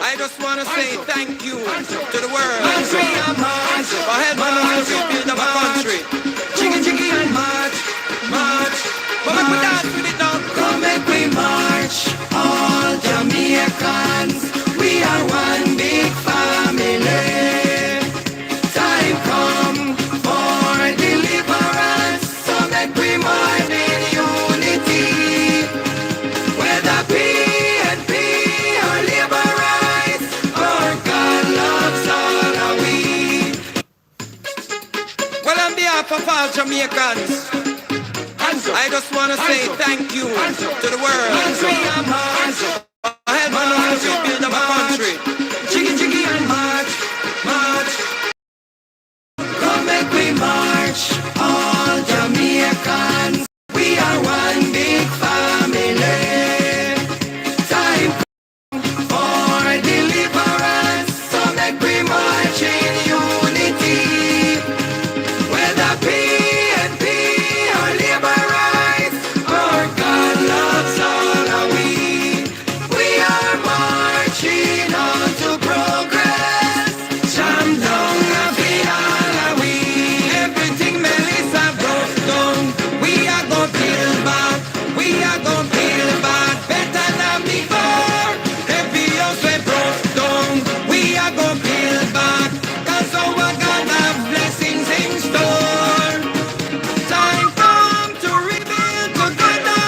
I just want to say thank you to the world for helping us to rebuild our country. Jiggy jiggy and march, march. But make we dance with it now. Come make we march, all Jamaicans. We are one big family. Time come for deliverance. So make we march in unity. Whether PNP or labor rights, our God loves all of we. Well, on behalf of all Jamaicans, I just want to say thank you to the world for helping us to rebuild our country. Jiggy jiggy and march, march. Come make we march, all Jamaicans. We are one big family. Time for deliverance, so make we march in unity. Whether PNP or labor rights, our God loves all of we. We are marching on to progress. Jam down and be all of we. Everything Melissa broke down, we are gonna build back. We are gonna build back better than before. Every house we broke down, we are gonna build back. Cause our God have blessings in store. Time come to rebuild together.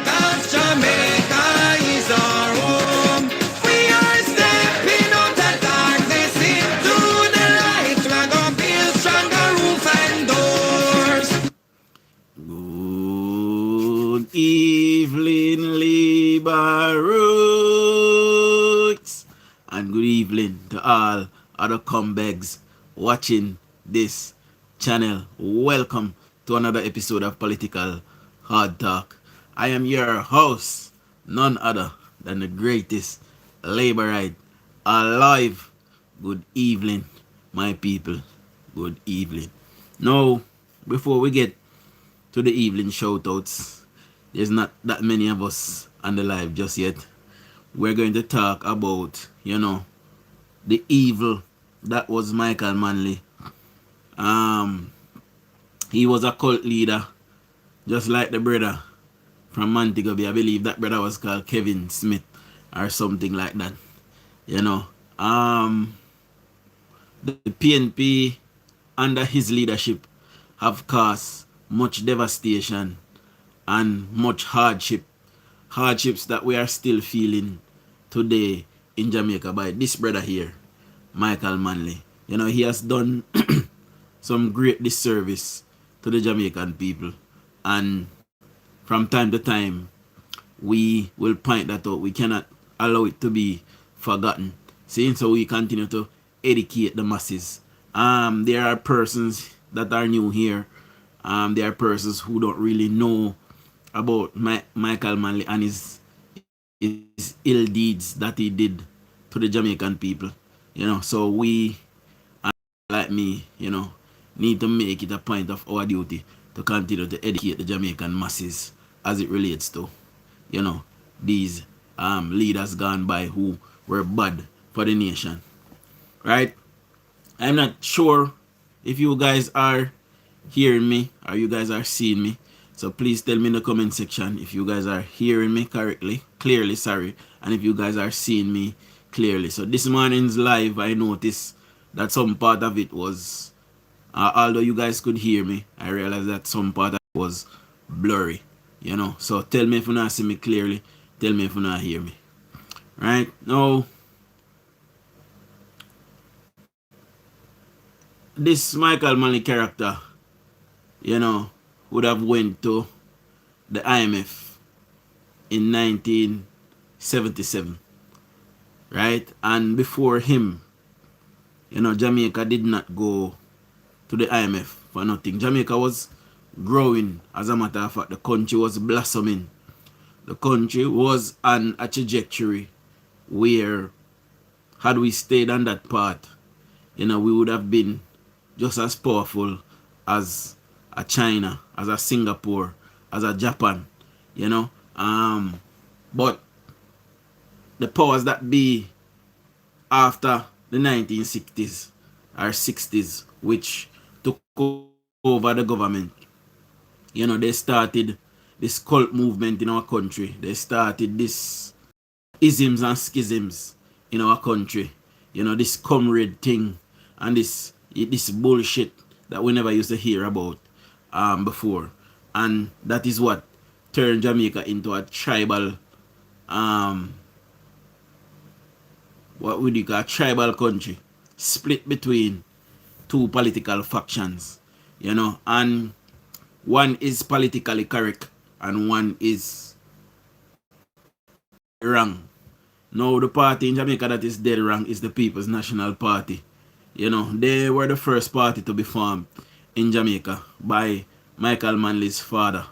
Cause Jamaica is our home. We are stepping out the darkness into the light. We're gonna build stronger roof and doors. Good evening, Labour Roots, and good evening to all other comebacks watching this channel. Welcome to another episode of Political Hard Talk. I am your host, none other than the greatest Labourite alive. Good evening, my people. Good evening. Now, before we get to the evening shoutouts, there's not that many of us on the live just yet. We're going to talk about, the evil that was Micheal Manley. He was a cult leader, just like the brother from Montego Bay. I believe that brother was called Kevin Smith or something like that. The PNP under his leadership have caused much devastation and much hardships that we are still feeling today in Jamaica by this brother here, Micheal Manley. He has done some great disservice to the Jamaican people, and from time to time we will point that out. We cannot allow it to be forgotten, seeing so we continue to educate the masses. There are persons that are new here. There are persons who don't really know about Micheal Manley and his ill deeds that he did to the Jamaican people. So we, like me, need to make it a point of our duty to continue to educate the Jamaican masses as it relates to, these leaders gone by who were bad for the nation. Right? I'm not sure if you guys are hearing me or you guys are seeing me, so please tell me in the comment section if you guys are hearing me clearly, and if you guys are seeing me clearly. So this morning's live, I noticed that some part of it was, although you guys could hear me, I realized that some part of it was blurry, so tell me if you not see me clearly, tell me if you not hear me. Right now, this Micheal Manley character, would have went to the IMF in 1977, right? And before him, Jamaica did not go to the IMF for nothing. Jamaica was growing. As a matter of fact, the country was blossoming. The country was on a trajectory where, had we stayed on that path, we would have been just as powerful as a China, as a Singapore, as a Japan, But the powers that be after the 1960s or 60s, which took over the government. You know, they started this cult movement in our country. They started this isms and schisms in our country. You know, this comrade thing and this bullshit that we never used to hear about before. And that is what turned Jamaica into a tribal what would you call a tribal country, split between two political factions, you know, and one is politically correct and one is wrong. Now the party in Jamaica that is dead wrong is the People's National Party. You know, they were the first party to be formed in Jamaica by Micheal Manley's father,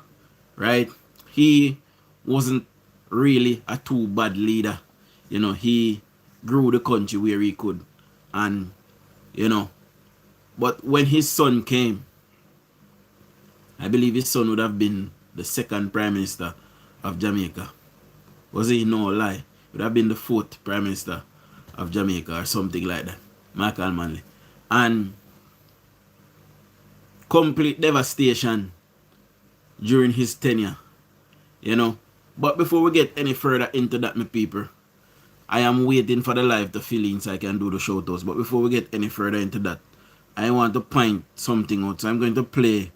right? He wasn't really a too bad leader. You know, he grew the country where he could. And, you know, but when his son came, I believe his son would have been the second Prime Minister of Jamaica. Was he? No lie. Would have been the fourth Prime Minister of Jamaica or something like that. Micheal Manley. And complete devastation during his tenure. You know. But before we get any further into that, my people, I am waiting for the live to fill in so I can do the shout outs. But before we get any further into that, I want to point something out. So I'm going to play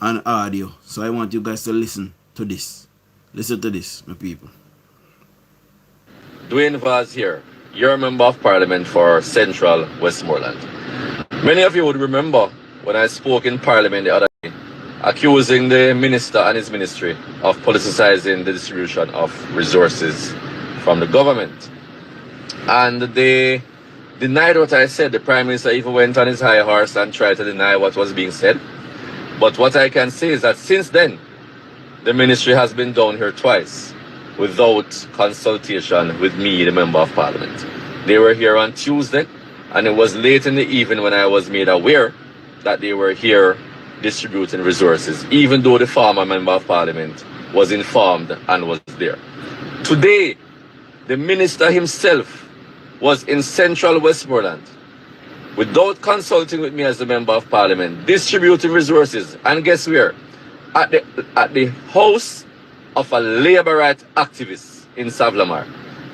an audio. So I want you guys to listen to this. Listen to this, my people. DUJON'S here, your Member of Parliament for Central Westmoreland. Many of you would remember when I spoke in Parliament the other day, accusing the Minister and his ministry of politicizing the distribution of resources from the government. And they denied what I said. The Prime Minister even went on his high horse and tried to deny what was being said. But what I can say is that since then, the ministry has been down here twice without consultation with me, the Member of Parliament. They were here on Tuesday, and it was late in the evening when I was made aware that they were here distributing resources, even though the former Member of Parliament was informed and was there. Today, the Minister himself was in Central Westmoreland without consulting with me as the Member of Parliament, distributing resources, and guess where? At the house of a labor rights activist in Savlamar.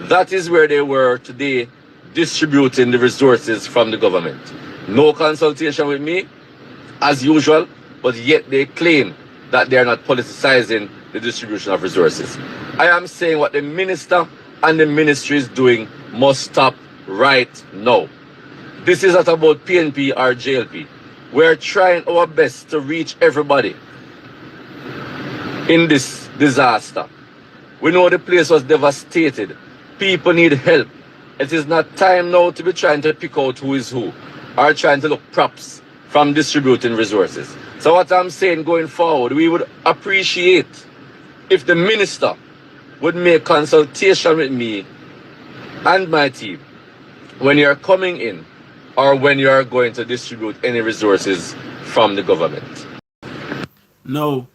That is where they were today, distributing the resources from the government. No consultation with me, as usual, but yet they claim that they are not politicizing the distribution of resources. I am saying what the minister and the ministry is doing must stop right now. This is not about PNP or JLP. We're trying our best to reach everybody in this disaster. We know the place was devastated. People need help. It is not time now to be trying to pick out who is who or trying to look props from distributing resources. So what I'm saying going forward, we would appreciate if the minister would make consultation with me and my team when you're coming in or when you're going to distribute any resources from the government. Now,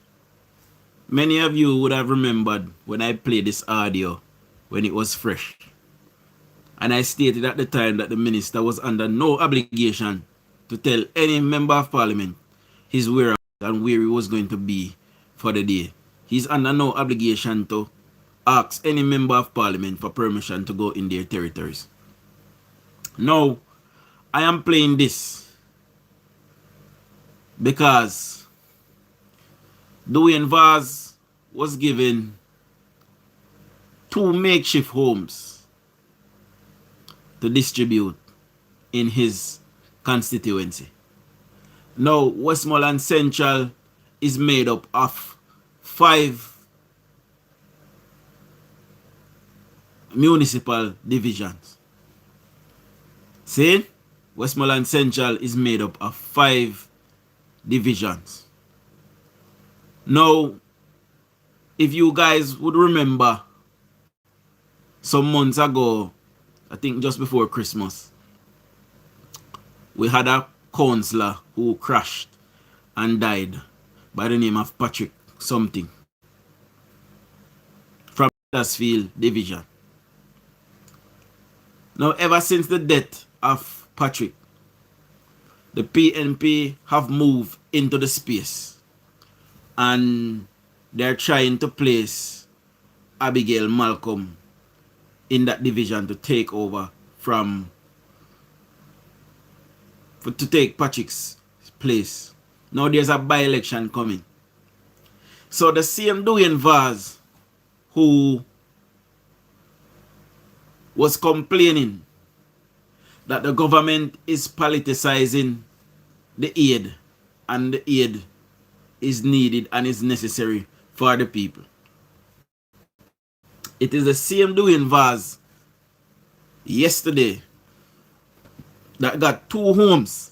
many of you would have remembered when I played this audio when it was fresh. And I stated at the time that the minister was under no obligation to tell any member of parliament his whereabouts and where he was going to be for the day. He's under no obligation to ask any member of parliament for permission to go in their territories. Now, I am playing this because DUJON'S was given 2 makeshift homes to distribute in his constituency. Now, Westmoreland Central is made up of 5 municipal divisions. See? Westmoreland Central is made up of 5 divisions. Now, if you guys would remember, some months ago, I think just before Christmas, we had a councillor who crashed and died by the name of Patrick something from Huddersfield Division. Now, ever since the death of Patrick, the PNP have moved into the space and they're trying to place Abigail Malcolm in that division to take over to take Patrick's place. Now there's a by-election coming. So the same Dwayne Vaz who was complaining that the government is politicizing the aid and the aid is needed and is necessary for the people. It is the same Dwayne Vaz yesterday that got 2 homes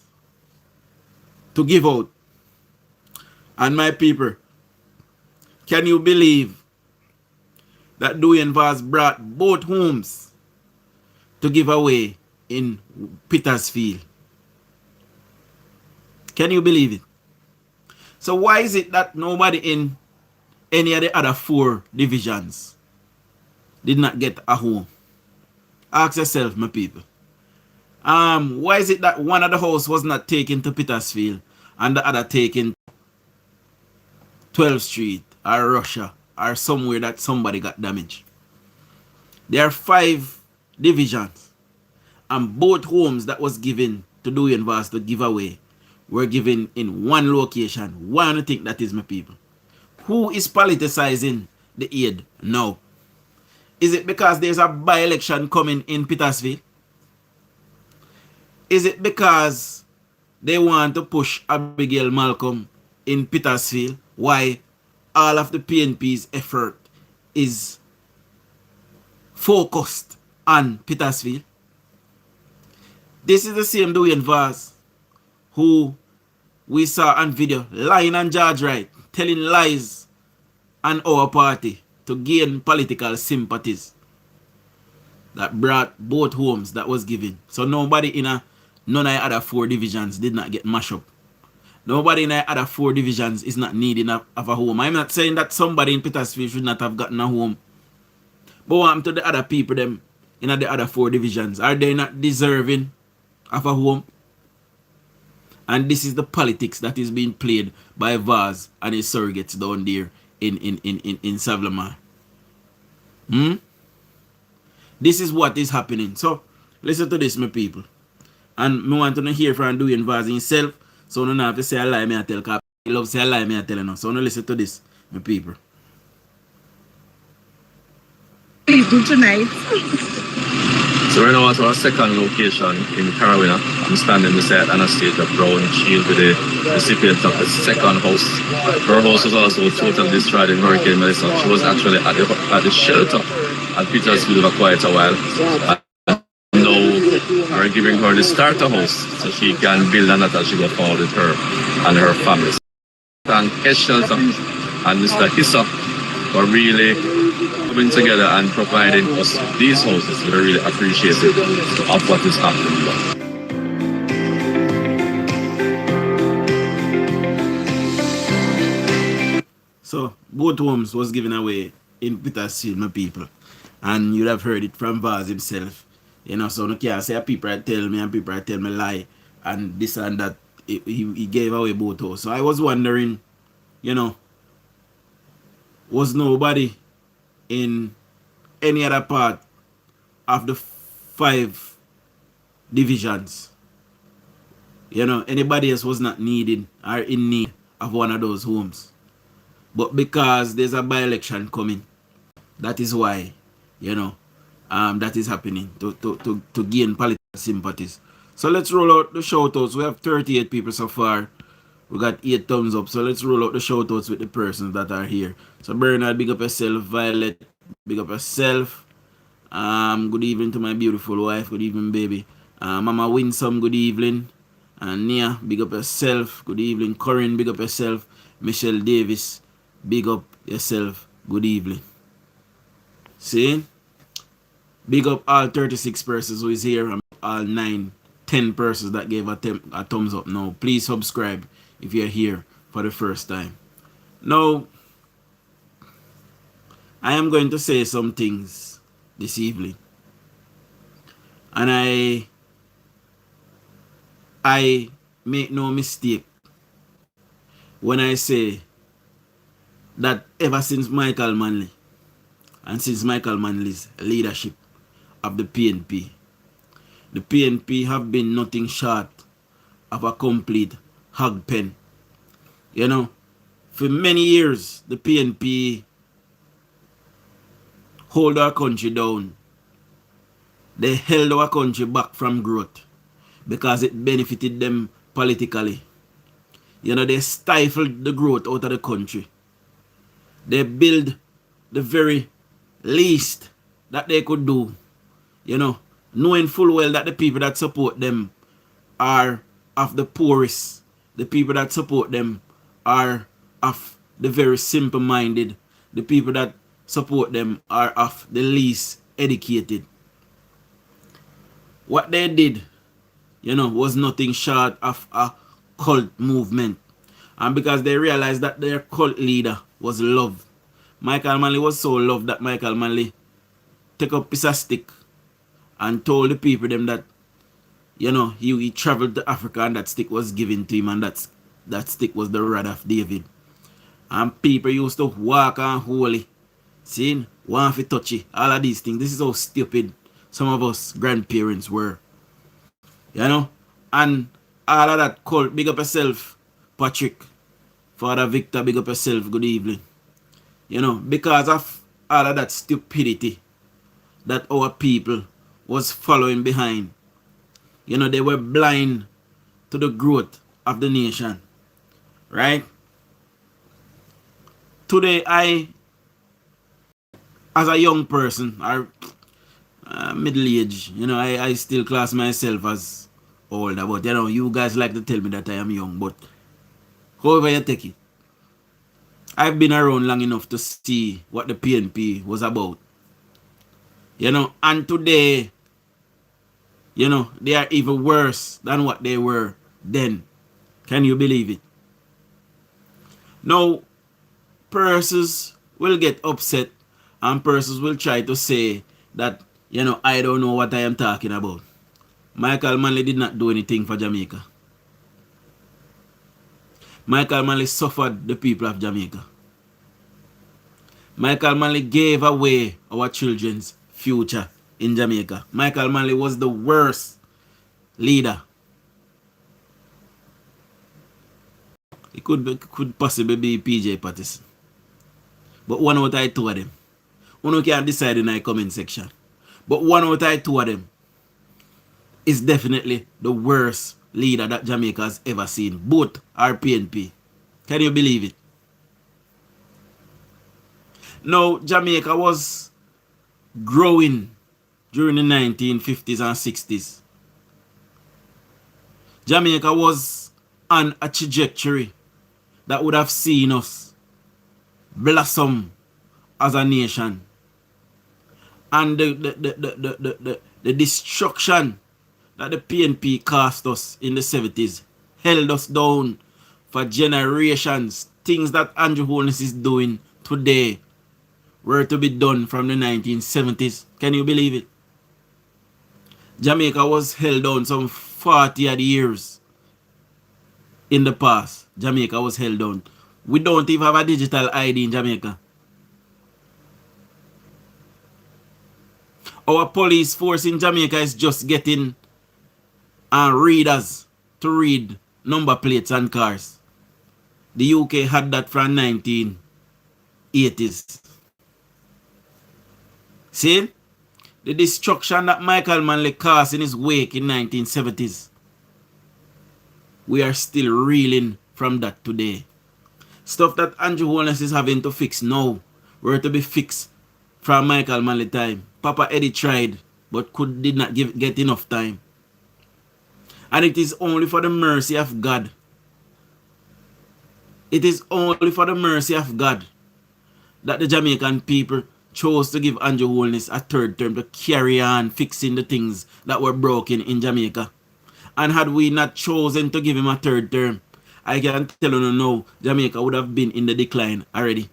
to give out. And my people, can you believe that Dwayne Vaz brought both homes to give away in Petersfield? Can you believe it? So why is it that nobody in any of the other 4 divisions did not get a home? Ask yourself, my people. Why is it that one of the house was not taken to Petersfield and the other taken 12th Street or Russia or somewhere that somebody got damaged? There are 5 divisions and both homes that was given to Dwayne Vaz to give away were given in one location. Why do you think that is, my people? Who is politicizing the aid now? Is it because there's a by-election coming in Petersfield? Is it because they want to push Abigail Malcolm in Petersfield? Why all of the PNP's effort is focused on Petersfield? This is the same Dwayne Vaz who we saw on video lying on George Wright, telling lies on our party to gain political sympathies, that brought both homes that was given. So nobody in none of the other 4 divisions did not get mashed up. Nobody in the other 4 divisions is not needing of a home. I'm not saying that somebody in Petersfield should not have gotten a home. But what happened to the other people them in the other 4 divisions? Are they not deserving of a home? And this is the politics that is being played by Vaz and his surrogates down there in Savlamar. This is what is happening. So listen to this, my people. And I want to hear from Dwayne Vaz himself. So I don't have to say a lie me I tell, because he loves to say a lie me I tell. So now listen to this, my people. Please do tonight. So right now at our second location in Carolina, I'm standing beside Anastasia Brown. She will be the recipient of the second house. Her house was also totally destroyed in Hurricane Melissa. She was actually at the shelter at Petersfield for quite a while. And now we're giving her the starter house so she can build on that as she go forward with her and her family. And Head Shelter and Mr. Hissa for really coming together and providing us these houses. We're really appreciative of what is happening. So both homes was given away in Petersfield, my people. And you'd have heard it from Vaz himself. You know, so no can't say people tell me and people tell me lie and this and that. He gave away both houses. So I was wondering, you know, was nobody in any other part of the 5 divisions, you know, anybody else was not needed or in need of one of those homes? But because there's a by-election coming, that is why, you know, that is happening to gain political sympathies. So let's roll out the shoutouts. We have 38 people so far. We got 8 thumbs up. So let's roll out the shoutouts with the persons that are here. So Bernard, big up yourself. Violet, big up yourself. Good evening to my beautiful wife. Good evening, baby. Mama Winsome, good evening. Nia, big up yourself. Good evening. Corinne, big up yourself. Micheal Davis, big up yourself. Good evening. See? Big up all 36 persons who is here and all 10 persons that gave a thumbs up. Now, please subscribe if you're here for the first time. Now, I am going to say some things this evening. And I make no mistake when I say that ever since Micheal Manley and since Micheal Manley's leadership of the PNP have been nothing short of a complete hog pen. You know, for many years, the PNP hold our country down. They held our country back from growth because it benefited them politically. You know, they stifled the growth out of the country. They build the very least that they could do, you know, knowing full well that the people that support them are of the poorest. The people that support them are of the very simple-minded. The people that support them are of the least educated. What they did, you know, was nothing short of a cult movement. And because they realized that their cult leader was loved. Micheal Manley was so loved that Micheal Manley took up his stick and told the people them that, you know, he traveled to Africa and that stick was given to him, and that stick was the rod of David. And people used to walk on holy, seeing, want to touch it, all of these things. This is how stupid some of us grandparents were. You know? And all of that cult, big up yourself, Patrick. Father Victor, big up yourself, good evening. You know, because of all of that stupidity that our people was following behind. You know, they were blind to the growth of the nation. Right? Today, as a young person, or middle age, you know, I still class myself as older. But, you know, you guys like to tell me that I am young. But however you take it, I've been around long enough to see what the PNP was about. You know, and today, you know, they are even worse than what they were then. Can you believe it? Now, persons will get upset and persons will try to say that, you know, I don't know what I am talking about. Micheal Manley did not do anything for Jamaica. Micheal Manley suffered the people of Jamaica. Micheal Manley gave away our children's future in Jamaica. Micheal Manley was the worst leader. It could possibly be PJ Patterson. But one out of two of them. One can decide in the comment section. But one out of two of them is definitely the worst leader that Jamaica has ever seen. Both are PNP. Can you believe it? Now, Jamaica was growing during the 1950s and 60s. Jamaica was on a trajectory that would have seen us blossom as a nation. And the destruction that the PNP caused us in the 70s held us down for generations. Things that Andrew Holness is doing today were to be done from the 1970s. Can you believe it? Jamaica was held down some 40 odd years in the past. Jamaica was held down. We don't even have a digital ID in Jamaica. Our police force in Jamaica is just getting readers to read number plates and cars. The UK had that from 1980s. See? The destruction that Micheal Manley caused in his wake in 1970s. We are still reeling from that today. Stuff that Andrew Holness is having to fix now were to be fixed from Micheal Manley time. Papa Eddie tried, but did not get enough time. And it is only for the mercy of God. It is only for the mercy of God that the Jamaican people chose to give Andrew Holness a third term to carry on fixing the things that were broken in Jamaica. And had we not chosen to give him a third term, I can tell you now, Jamaica would have been in the decline already.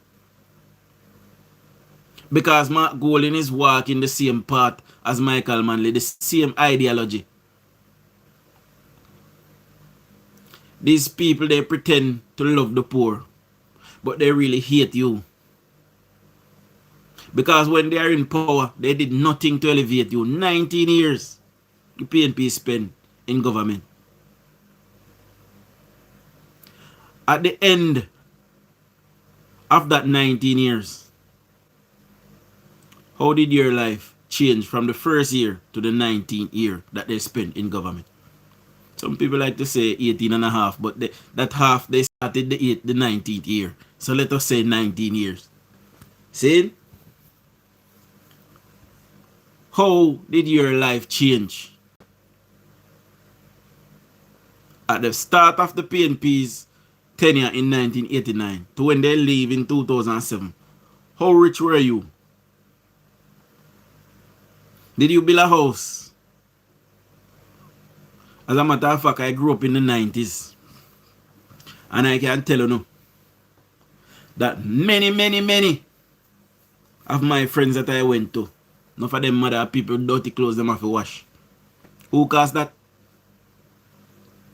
Because Mark Golding is walking the same path as Micheal Manley, the same ideology. These people, they pretend to love the poor, but they really hate you. Because when they are in power, they did nothing to elevate you. 19 years the PNP spent in government. At the end of that 19 years, how did your life change from the first year to the 19th year that they spent in government? Some people like to say 18 and a half, but that half, they started the 19th year. So let us say 19 years. See? How did your life change? At the start of the PNP's tenure in 1989 to when they leave in 2007, how rich were you? Did you build a house? As a matter of fact, I grew up in the 90s. And I can tell you now that many of my friends that I went to, none of them mother people dirty clothes them have to wash. Who caused that?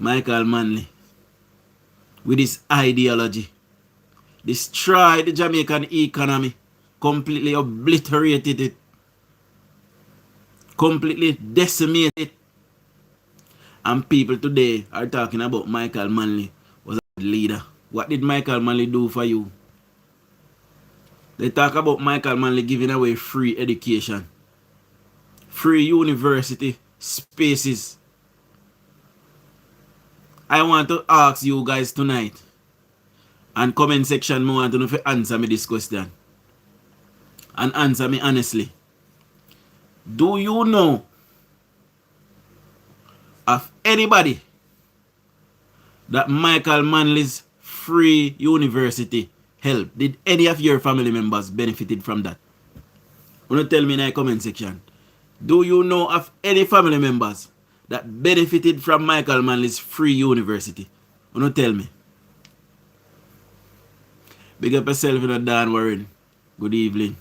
Micheal Manley. With his ideology. Destroyed the Jamaican economy. Completely obliterated it. Completely decimated it. And people today are talking about Micheal Manley was a leader. What did Micheal Manley do for you? They talk about Micheal Manley giving away free education. Free university spaces. I want to ask you guys tonight, and comment section, I want to know if you answer me this question. And answer me honestly. Do you know of anybody that Micheal Manley's free university helped? Did any of your family members benefited from that? Want to tell me in the comment section. Do you know of any family members that benefited from Micheal Manley's free university? Want to tell me. Big up yourself in a Dan Warren. Good evening.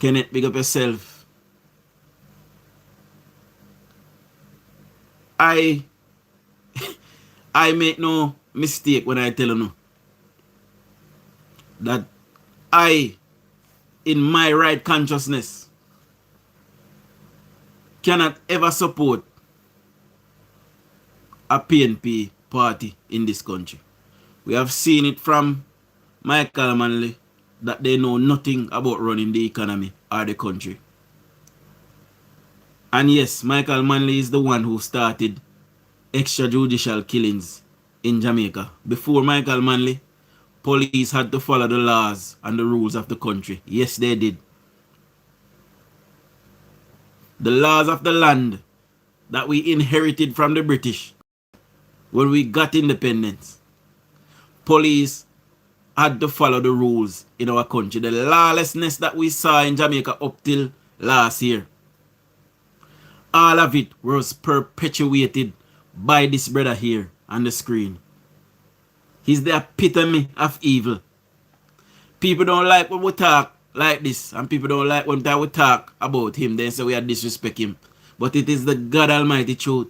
Kenneth, big up yourself. I make no mistake when I tell you that I, in my right consciousness, cannot ever support a PNP party in this country. We have seen it from Micheal Manley that they know nothing about running the economy or the country. And yes, Micheal Manley is the one who started extrajudicial killings in Jamaica. Before Micheal Manley, police had to follow the laws and the rules of the country. Yes, they did. The laws of the land that we inherited from the British when we got independence. Police had to follow the rules in our country. The lawlessness that we saw in Jamaica up till last year, all of it was perpetuated by this brother here on the screen. He's the epitome of evil. People don't like when we talk like this, and people don't like when we talk about him. They say we are disrespect him. But it is the God Almighty truth.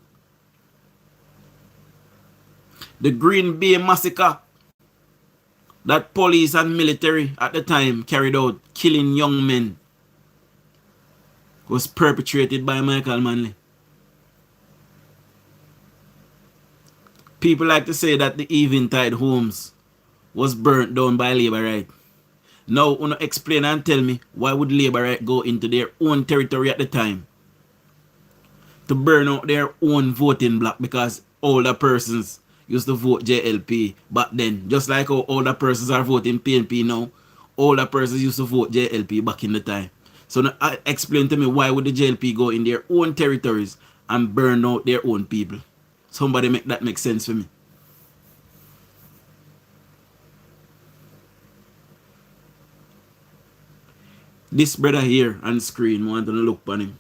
The Green Bay massacre that police and military at the time carried out, killing young men, was perpetrated by Micheal Manley. People like to say that the Eventide homes was burnt down by Labour Right. Now, want to explain and tell me why would Labour Right go into their own territory at the time to burn out their own voting block because older persons used to vote JLP back then. Just like how older persons are voting PNP now, older persons used to vote JLP back in the time. So now explain to me why would the JLP go in their own territories and burn out their own people? Somebody make that make sense for me. This brother here on screen, want to look on him.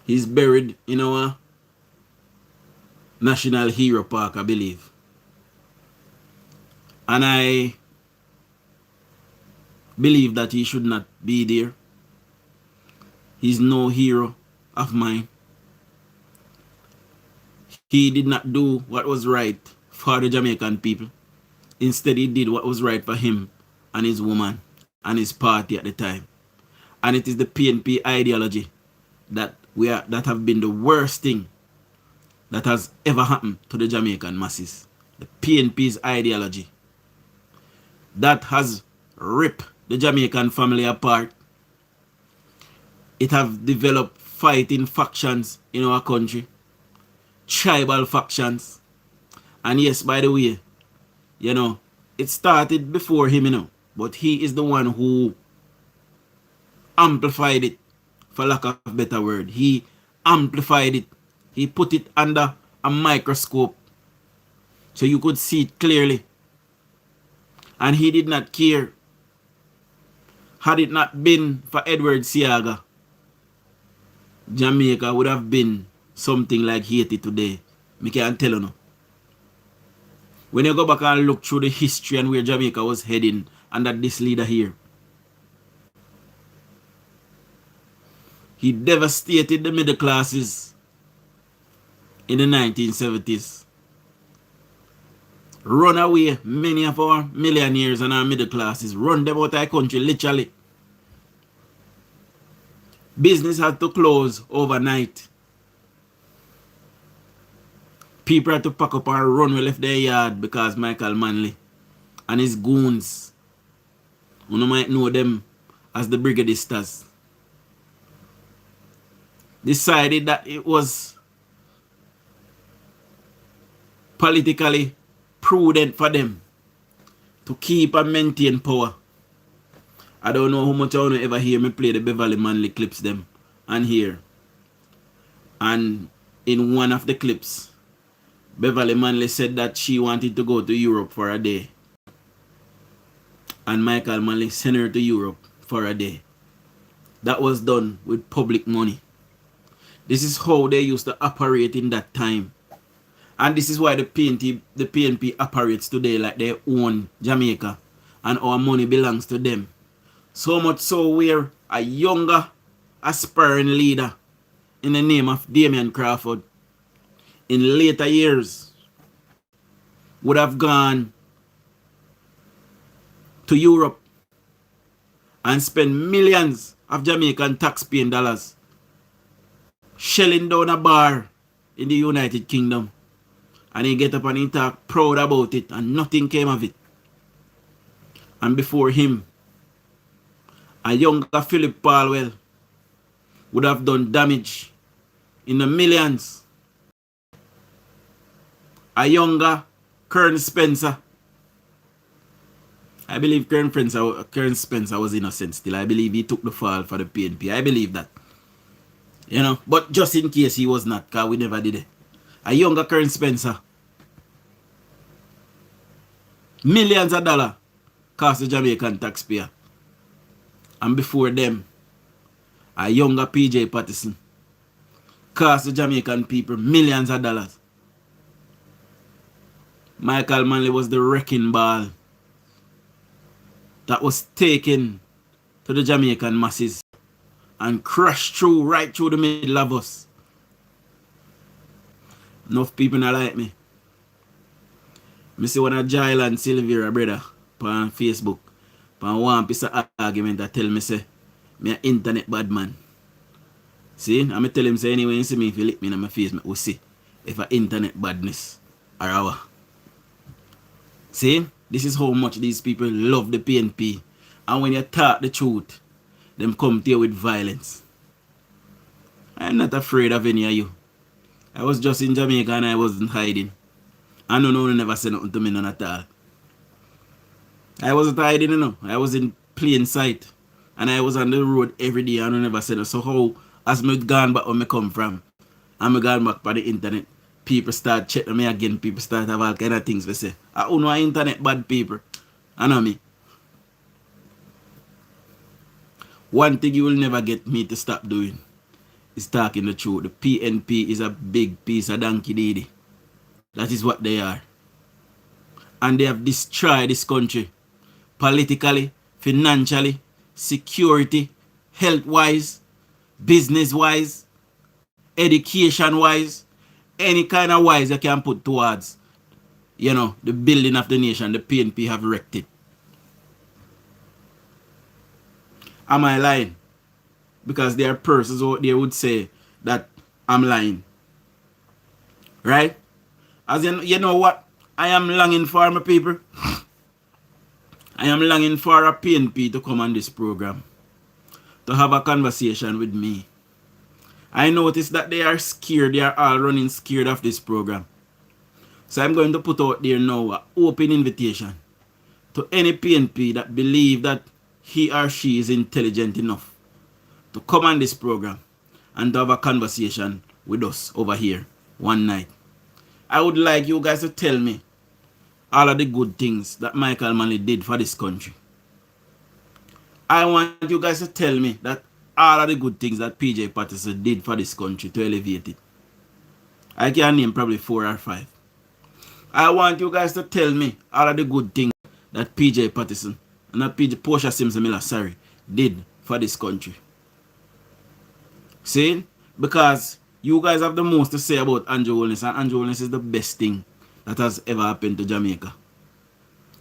He's buried in our National Hero Park, I believe. And I believe that he should not be there. He's no hero of mine. He did not do what was right for the Jamaican people. Instead, he did what was right for him and his woman and his party at the time. And it is the PNP ideology that have been the worst thing that has ever happened to the Jamaican masses. The PNP's ideology that has ripped the Jamaican family apart. It have developed fighting factions in our country, tribal factions. And yes, by the way, it started before him, but he is the one who amplified it, for lack of a better word. He amplified it. He put it under a microscope so you could see it clearly. And he did not care. Had it not been for Edward Seaga, Jamaica would have been something like Haiti today. I can tell you now. When you go back and look through the history and where Jamaica was heading under this leader here, he devastated the middle classes in the 1970s. Run away many of our millionaires and our middle classes. Run them out of our country, literally. Business had to close overnight. People had to pack up and run. We left their yard because Micheal Manley and his goons, you might know them as the Brigadistas, decided that it was politically prudent for them to keep and maintain power. I don't know how much I want to ever hear me play the Beverly Manley clips them and here. And in one of the clips, Beverly Manley said that she wanted to go to Europe for a day. And Micheal Manley sent her to Europe for a day. That was done with public money. This is how they used to operate in that time. And this is why the PNP operates today like they own Jamaica and our money belongs to them. So much so where a younger aspiring leader in the name of Damian Crawford in later years would have gone to Europe and spent millions of Jamaican taxpaying dollars shelling down a bar in the United Kingdom. And he get up and he talk proud about it and nothing came of it. And before him, a younger Philip Palwell would have done damage in the millions. A younger Kern Spencer. I believe Kern Spencer was innocent still. I believe he took the fall for the PNP. I believe that. But just in case he was not, because we never did it. A younger Kern Spencer. Millions of dollars cost the Jamaican taxpayer. And before them, a younger PJ Patterson cost the Jamaican people millions of dollars. Micheal Manley was the wrecking ball that was taken to the Jamaican masses and crashed right through the middle of us. Enough people not like me. I see one of Giles and Sylvia brother on Facebook on one piece of argument that tell me say me an internet bad man. See, I'm tell him say anyway you see me if you lick me in my face, me will see if a internet badness or our. See, this is how much these people love the PNP. And when you talk the truth, them come to you with violence. I'm not afraid of any of you. I was just in Jamaica and I wasn't hiding. I know no one never said nothing to me none at all. I wasn't hiding, I was in plain sight. And I was on the road every day and I never said it. So how, as me gone back where me come from, and me gone back by the internet, people start checking me again, people start have all kind of things to say. I don't know internet bad people. I know me. One thing you will never get me to stop doing is talking the truth. The PNP is a big piece of donkey daddy. That is what they are. And they have destroyed this country politically, financially, security, health-wise, business-wise, education-wise, any kind of wise you can put towards, the building of the nation, the PNP have wrecked it. Am I lying? Because there are persons out there would say that I'm lying. Right? As you know what? I am longing for, my people. I am longing for a PNP to come on this program, to have a conversation with me. I notice that they are scared. They are all running scared of this program. So I'm going to put out there now an open invitation to any PNP that believe that he or she is intelligent enough to come on this program and to have a conversation with us over here one night. I would like you guys to tell me all of the good things that Micheal Manley did for this country. I want you guys to tell me that all of the good things that PJ Patterson did for this country to elevate it. I can name probably 4 or 5. I want you guys to tell me all of the good things that PJ Patterson, not Portia Simpson Miller, did for this country. See? Because you guys have the most to say about Andrew Holness, and Andrew Holness is the best thing that has ever happened to Jamaica.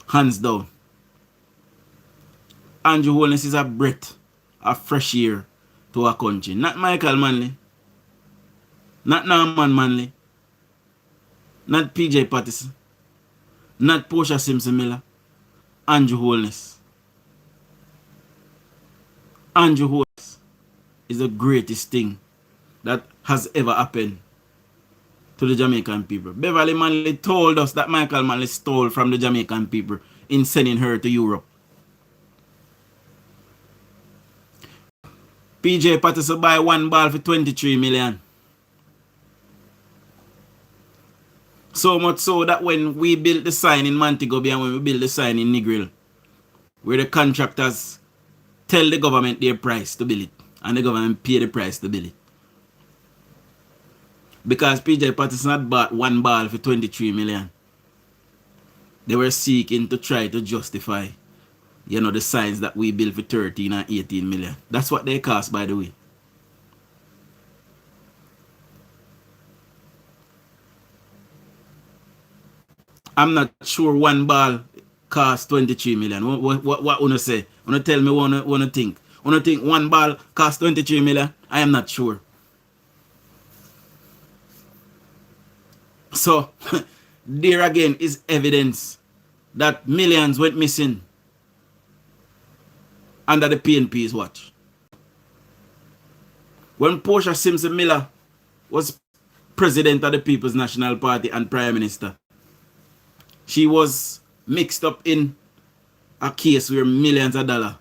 Hands down. Andrew Holness is a breath of fresh air to our country. Not Micheal Manley. Not Norman Manley. Not PJ Patterson. Not Portia Simpson Miller. Andrew Holness. Andrew Holness is the greatest thing that has ever happened to the Jamaican people. Beverly Manley told us that Micheal Manley stole from the Jamaican people in sending her to Europe. PJ Patterson buy one ball for 23 million. So much so that when we built the sign in Montego Bay and when we built the sign in Negril, where the contractors tell the government their price to build it, and the government pay the price to build it. Because PJ Patterson had bought one ball for 23 million. They were seeking to try to justify, the signs that we built for 13 and 18 million. That's what they cost, by the way. I'm not sure one ball cost 23 million. What wanna say? Wanna tell me wanna think? Wanna think one ball cost 23 million? I am not sure. So there again is evidence that millions went missing under the PNP's watch. When Portia Simpson Miller was president of the People's National Party and Prime Minister, she was mixed up in a case where millions of dollars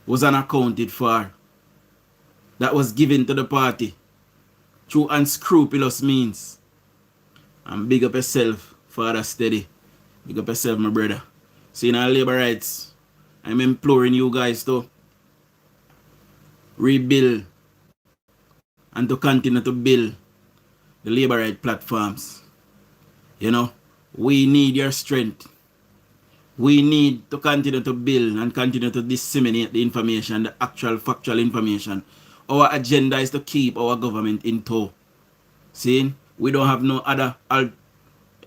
was unaccounted for, that was given to the party through unscrupulous means. And big up yourself, Father Steady. Big up yourself, my brother. So in our labor rights, I'm imploring you guys to rebuild and to continue to build the labor right platforms. We need your strength. We need to continue to build and continue to disseminate the information, the actual factual information. Our agenda is to keep our government in tow. See? We don't have no other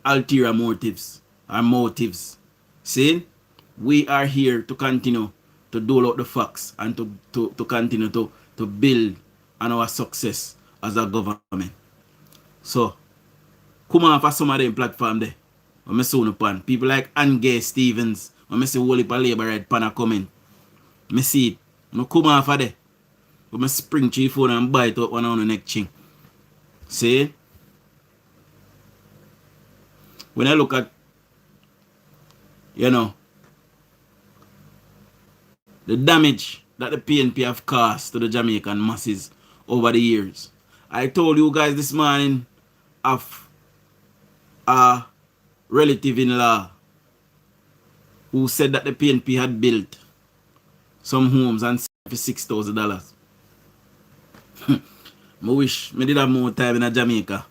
ulterior motives or motives. See? We are here to continue to dole out the facts and to continue to build on our success as a government. So, come on for some of them platform there. When I see upon people like Angay Stevens, when I see Wally for Labor Right pan a comment, I see it. I come on for there. When I spring to your phone and bite out one on the neck chin. See? When I look at, the damage that the PNP have caused to the Jamaican masses over the years. I told you guys this morning of a relative-in-law who said that the PNP had built some homes and for $6,000. I wish I did have more time in Jamaica.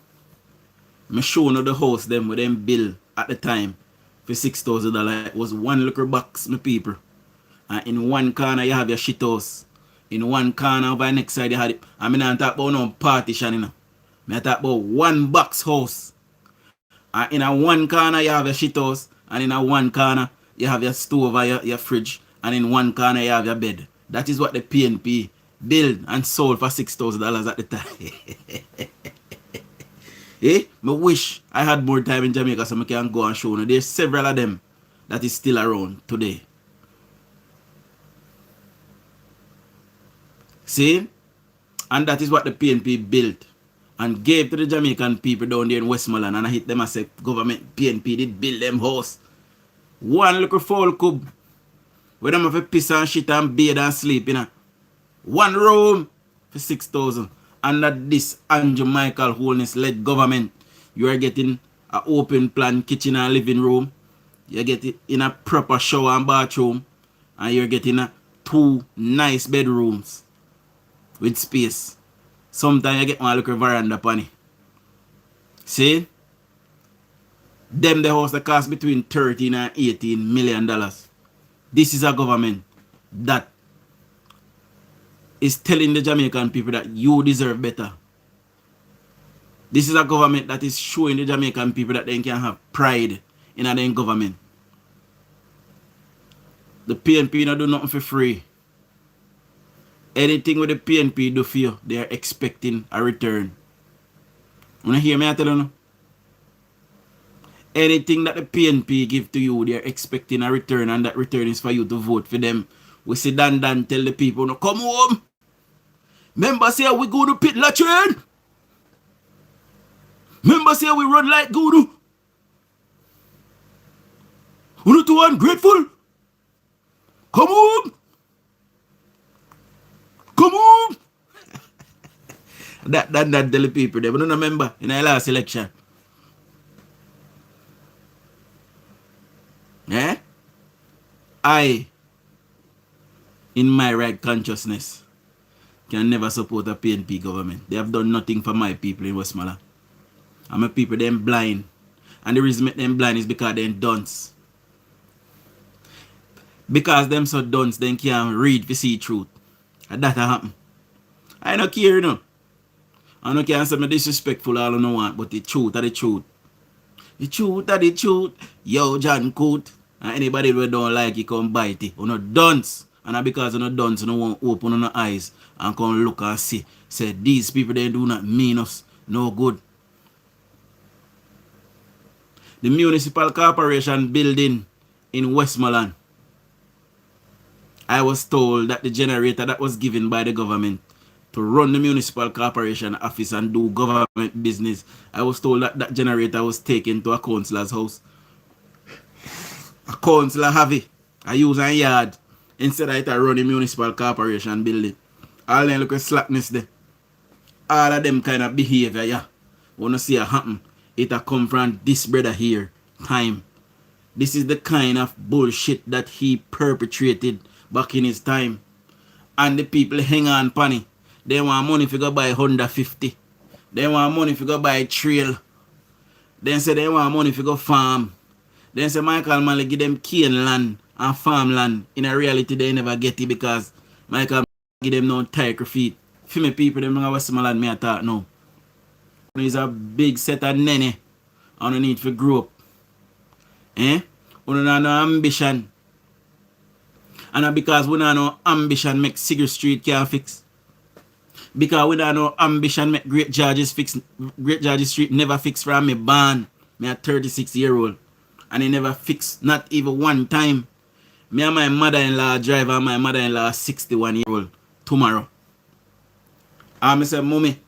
I show you the house them with them bill at the time for $6,000. It was one little box, my people. And in one corner you have your shit house. In one corner over the next side you have it. I mean I talk about no partition, you know. I talk about one box house. And in a one corner you have your shit house. And in a one corner you have your stove or your fridge. And in one corner you have your bed. That is what the PNP built and sold for $6,000 at the time. Eh? I wish I had more time in Jamaica so I can go and show you. There's several of them that is still around today. See? And that is what the PNP built and gave to the Jamaican people down there in Westmoreland. And I hit them and said, government PNP did build them house. One little foul cub where them have to piss and shit and bathe and sleep in. One room for 6,000. Under this Andrew Micheal Holness led government, you are getting an open plan kitchen and living room. You get it in a proper shower and bathroom. And you're getting 2 nice bedrooms with space. Sometimes you get one little veranda upon it. See? Them the house that cost between $13 and $18 million. This is a government that is telling the Jamaican people that you deserve better. This is a government that is showing the Jamaican people that they can have pride in their government. The PNP don't do nothing for free. Anything with the PNP do for you, they are expecting a return. You wanna hear me I tell you? Anything that the PNP give to you, they are expecting a return, and that return is for you to vote for them. We see Dan tell the people, no, come home. Members here, we go to pit latrine. Members here, we run like Guru. We're not too ungrateful. Come home. Come home. that tell the people, they don't remember in the last election. Eh? I, in my right consciousness, can never support a PNP government. They have done nothing for my people in Westmoreland. And my people, them blind. And the reason them blind is because they're dunce. Because them so dunce, they can't read to see truth. And that happen. I don't care, you know. I don't care and say me disrespectful all I don't want, but the truth are the truth. The truth are the truth. Yo, John Coot. And anybody who don't like it, come bite it. You know, dunce. And because you know dunce, you won't open your eyes and come look and see. Say, these people, they do not mean us no good. The municipal corporation building in Westmoreland, I was told that the generator that was given by the government to run the municipal corporation office and do government business, I was told that that generator was taken to a councillor's house. A councillor have it. I use a yard instead of it to run the municipal corporation building. All them look at slackness there. All of them kind of behavior, yeah. Wanna see it happen. It a come from this brother here. Time. This is the kind of bullshit that he perpetrated back in his time. And the people hang on panny. They want money if you go buy Honda 50. They want money if you go buy trail. Then say they want money if you go farm. Then say Micheal Manley give them cane land and farmland. In a reality they never get it because Micheal give them no tiger feet. For me people them know Westmoreland me I talk now. It's a big set of nene. And you need to grow up. Eh? We don't have no ambition. And because we don't have no ambition make Sigurd Street can't fix. Because we don't have no ambition make Great George's fix. Great George's Street never fix from me born. Me a 36-year-old. And he never fix not even one time. Me and my mother-in-law drive and my mother-in-law 61-year-old tomorrow. And I say, Mommy,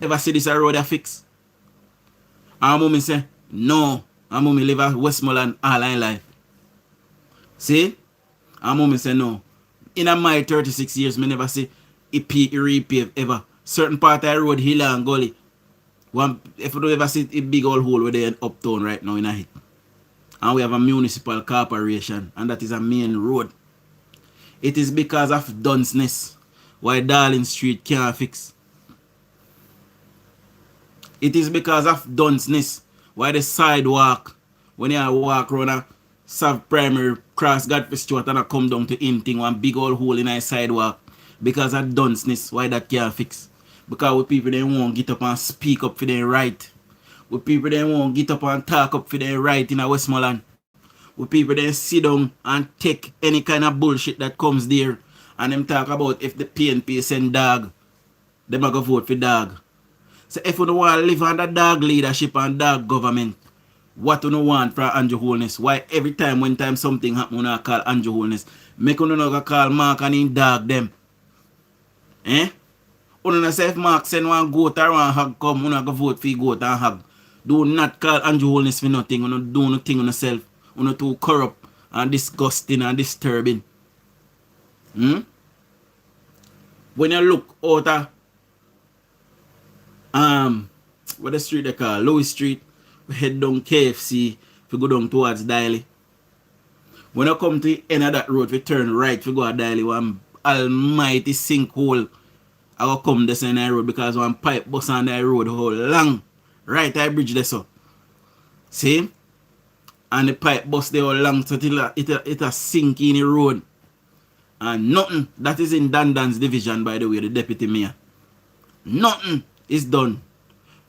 ever see this road I fix? And Mommy say, no. And Mommy live at Westmoreland all her life. See? And Mommy say, no. In my 36 years, me never see it repave ever. Certain part of the road, hill and gully. One, if you don't ever see a big old hole where they in uptown right now in a hit. And we have a municipal corporation, and that is a main road. It is because of dunceness why Darling Street can't fix. It is because of dunceness why the sidewalk, when you walk around Sav Primary cross Godfrey Stewart and I come down to him thing one big old hole in our sidewalk because of dunceness. Why that can't fix? Because with people they won't get up and speak up for their right. With people they won't get up and talk up for their right in a Westmoreland. With people they sit down and take any kind of bullshit that comes there and them talk about if the PNP send dog, them are gonna vote for dog. So if you don't want to live under dog leadership and dog government, what you don't want from Andrew Holness? Why every time when time something happen, you call Andrew Holness? Make you not call Mark and him dog them. Eh? You don't say if Mark send one goat or one hog come, you not go vote for goat and hog. Do not call Andrew Holness for nothing. You don't do nothing on yourself. You not too corrupt and disgusting and disturbing. Hmm? When you look out of what the street they call? Louis Street, we head down KFC, we go down towards Daly. When I come to the end of that road, we turn right, we go to Daly, one almighty sinkhole. I will come this in that road because one pipe bus on that road how long. Right I bridge there so. See? And the pipe bus there how long so it a sink in the road. And nothing. That is in Dandan's division, by the way, the deputy mayor. Nothing is done.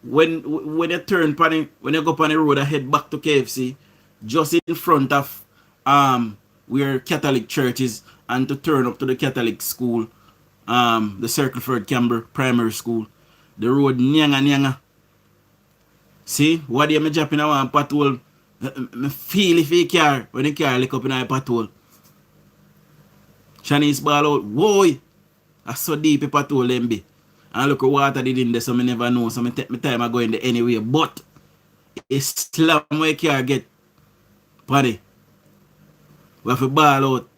When you turn when you go up on the road and head back to KFC, just in front of where Catholic church is, and to turn up to the Catholic school, the Circleford Camber Primary School, the road nyanga. See, what do you drop in a patrol? I feel if you car when the car lick up in a patrol. Chinese ball out, whoa! I so deep a patrol them be. And look at water did in there, so I never know. So I take my time I go in there anyway. But it's slam where you can't get party. We have a ball out.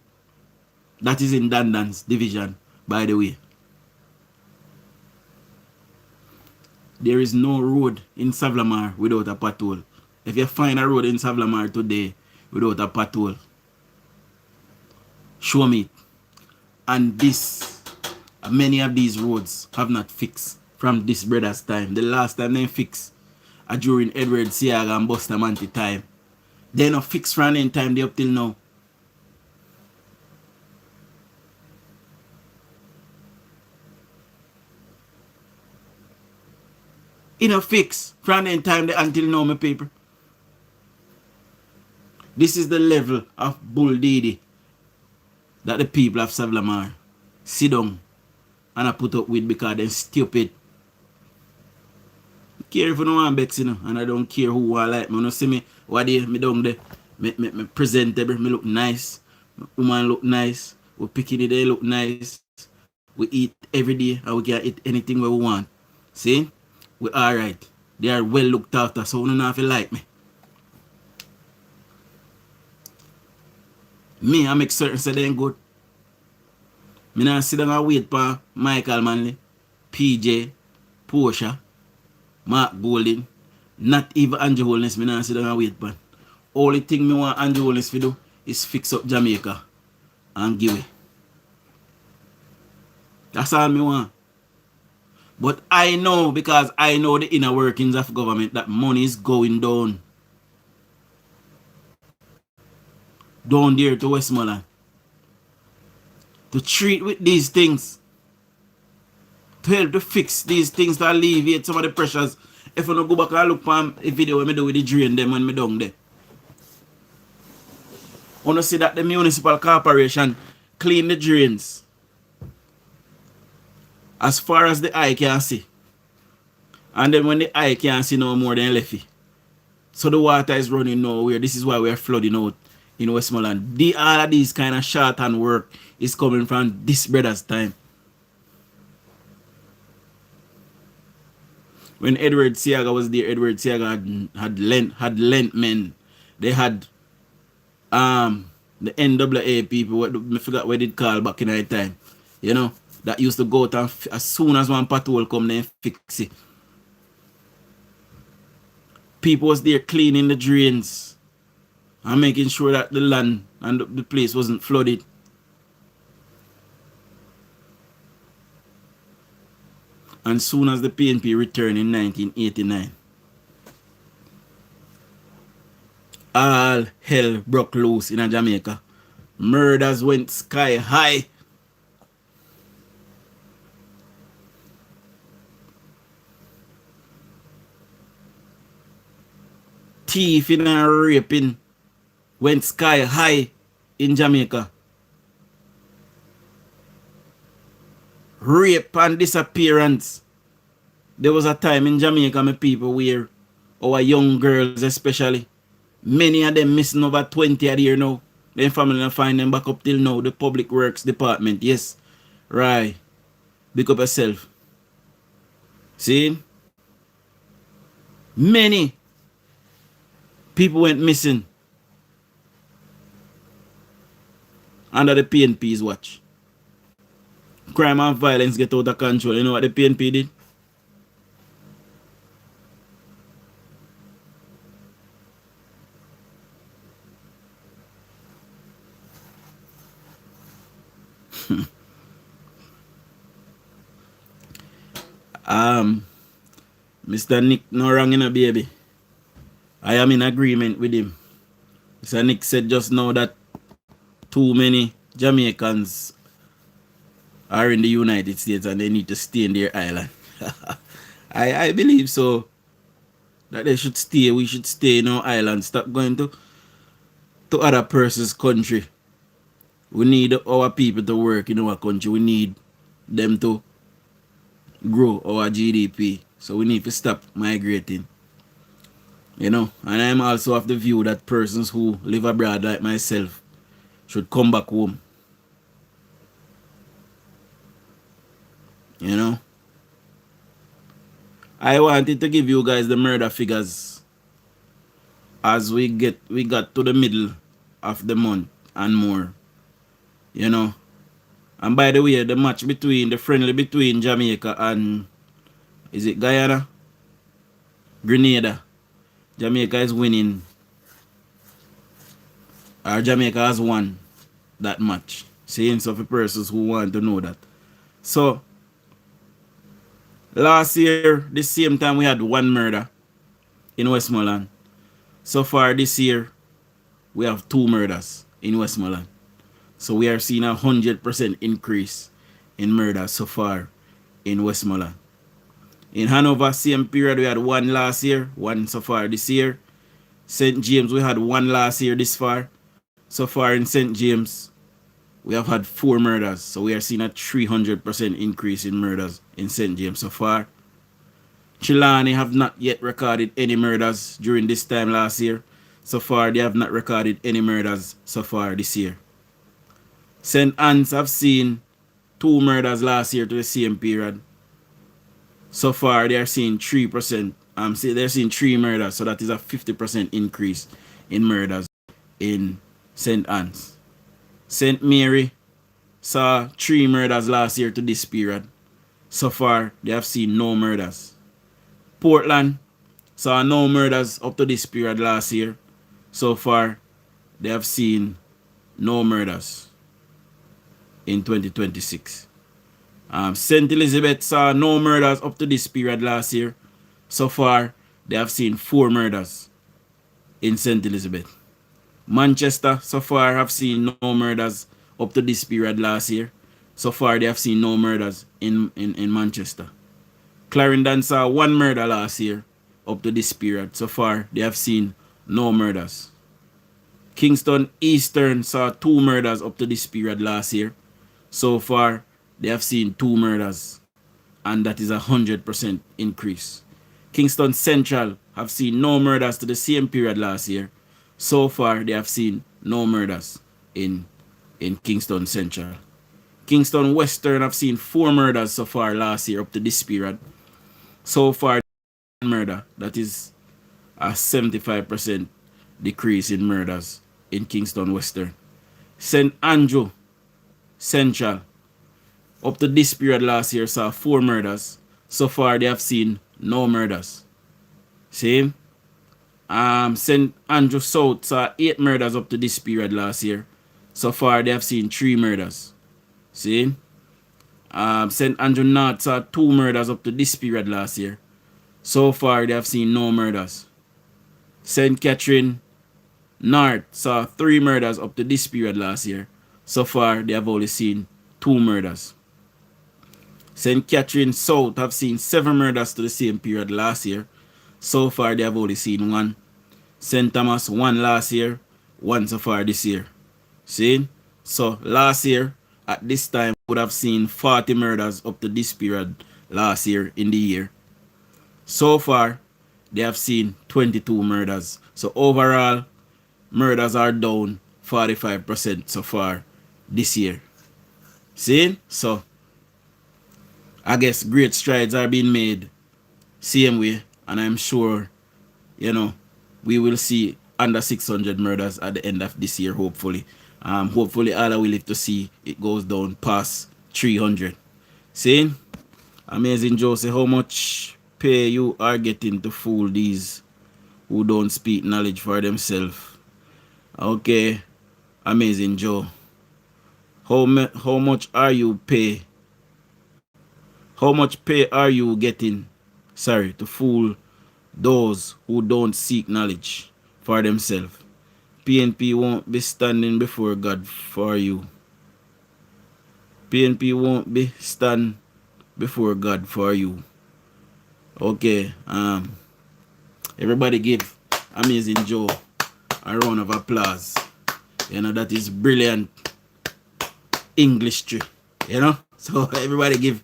That is in Dandan's division, by the way. There is no road in Savlamar without a patrol. If you find a road in Savlamar today without a patrol, show me it. And many of these roads have not fixed from this brother's time. The last time they fixed during Edward Siaga and Bustamante time. They not fixed from any time they up till now. It not fixed from any time they until now, my people. This is the level of bull didi that the people of Savlamar sit down and I put up with because they're stupid. I care if you don't want Bex, you know, and I don't care who I like me. You know, see me, what day, me down there, me presentable, me look nice, my woman look nice, we picking it, they look nice, we eat every day and we can eat anything we want. See? We alright. They are well looked after, so you don't have to like me. Me, I make certain say they ain't good. Me not sit down and wait for Micheal Manley, PJ, Portia, Mark Golden, not even Andrew Holness. Me not sit down and wait for. Only thing me want Andrew Holness to do is fix up Jamaica and give it. That's all me want. But I know, because I know the inner workings of government, that money is going down. Down there to Westmoreland. To treat with these things. To help to fix these things, to alleviate some of the pressures. If I don't go back and look for a video when I do with the drain them when I down there. I want to see that the municipal corporation clean the drains. As far as the eye can see. And then when the eye can't see no more than left it. So the water is running nowhere. This is why we are flooding out in Westmoreland. All of these kind of short-hand work is coming from this brother's time. When Edward Siaga was there, Edward Siaga had lent men. They had the NWA people, I forgot what they call back in that time. You know, that used to go out and as soon as one patrol come, they fix it. People was there cleaning the drains and making sure that the land and the place wasn't flooded. And soon as the PNP returned in 1989, all hell broke loose in Jamaica. Murders went sky high. Thieving and raping went sky high in Jamaica. Rape and disappearance. There was a time in Jamaica, my people, where our young girls especially, many of them missing over 20 a year now. Their family don't find them back up till now. The public works department, yes. Right. Pick up yourself. See? Many people went missing under the PNP's watch. Crime and violence get out of control. You know what the PNP did? Mr. Nick no wrong in a baby. I am in agreement with him. Mr. Nick said just now that too many Jamaicans are in the United States and they need to stay in their island. I believe so. That they should stay. We should stay in our island. Stop going to other person's country. We need our people to work in our country. We need them to grow our GDP. So we need to stop migrating. You know, and I'm also of the view that persons who live abroad like myself should come back home. You know, I wanted to give you guys the murder figures as we got to the middle of the month and more. You know, and by the way, the friendly between Jamaica and, is it Guyana? Grenada. Jamaica is winning. Or Jamaica has won that match. Saying so for persons who want to know that. So, last year, the same time we had one murder in Westmoreland. So far this year, we have 2 murders in Westmoreland. So we are seeing 100% increase in murders so far in Westmoreland. In Hanover, same period, we had 1 last year, 1 so far this year. St. James, we had 1 last year this far. So far in St. James, we have had 4 murders. So we are seeing a 300% increase in murders in St. James so far. Chilani have not yet recorded any murders during this time last year. So far, they have not recorded any murders so far this year. St. Anne's have seen 2 murders last year to the same period. So far, they are seeing 3%. They're seeing 3 murders, so that is a 50% increase in murders in St. Anne's. St. Mary saw 3 murders last year to this period. So far, they have seen no murders. Portland saw no murders up to this period last year. So far, they have seen no murders in 2026. St. Elizabeth saw no murders up to this period last year. So far, they have seen 4 murders in St. Elizabeth. Manchester, so far, have seen no murders up to this period last year. So far, they have seen no murders in Manchester. Clarendon saw 1 murder last year up to this period. So far, they have seen no murders. Kingston Eastern saw 2 murders up to this period last year. So far, they have seen 2 murders, and that is 100% increase. Kingston Central have seen no murders to the same period last year. So far, they have seen no murders in Kingston Central. Kingston Western have seen 4 murders so far last year up to this period. So far, murder, that is a 75% decrease in murders in Kingston Western. St. Andrew Central, up to this period last year, saw 4 murders. So far, they have seen no murders. See? St. Andrew South saw 8 murders up to this period last year. So far, they have seen 3 murders. See? St. Andrew North saw 2 murders up to this period last year. So far, they have seen no murders. St. Catherine North saw 3 murders up to this period last year. So far, they have only seen 2 murders. St. Catherine South have seen 7 murders to the same period last year. So far, they have only seen 1. St. Thomas, 1 last year, 1 so far this year. See? So, last year, at this time, would have seen 40 murders up to this period last year in the year. So far, they have seen 22 murders. So, overall, murders are down 45% so far this year. See? So, I guess great strides are being made same way, and I'm sure, we will see under 600 murders at the end of this year, hopefully. Hopefully, all will live to see it goes down past 300. See? Amazing Joe say, how much pay you are getting to fool these who don't speak knowledge for themselves? Okay, Amazing Joe. How much are you pay? How much pay are you getting, to fool those who don't seek knowledge for themselves? PNP won't be standing before God for you. PNP won't be stand before God for you. Okay, everybody give Amazing Joe a round of applause. That is brilliant English tree. So everybody give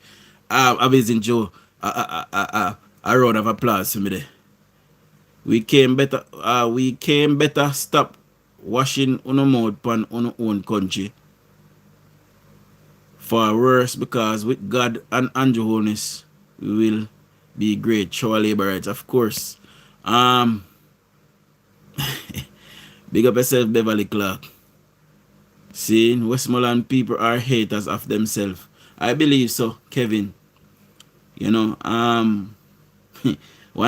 Amazing Joe a round of applause for me there. We came better stop washing on our mouth pan on our own country. For worse, because with God and Andrew Holness, we will be great. Show our labor rights, of course. Big up yourself, Beverly Clark. See, Westmoreland people are haters of themselves. I believe so, Kevin. One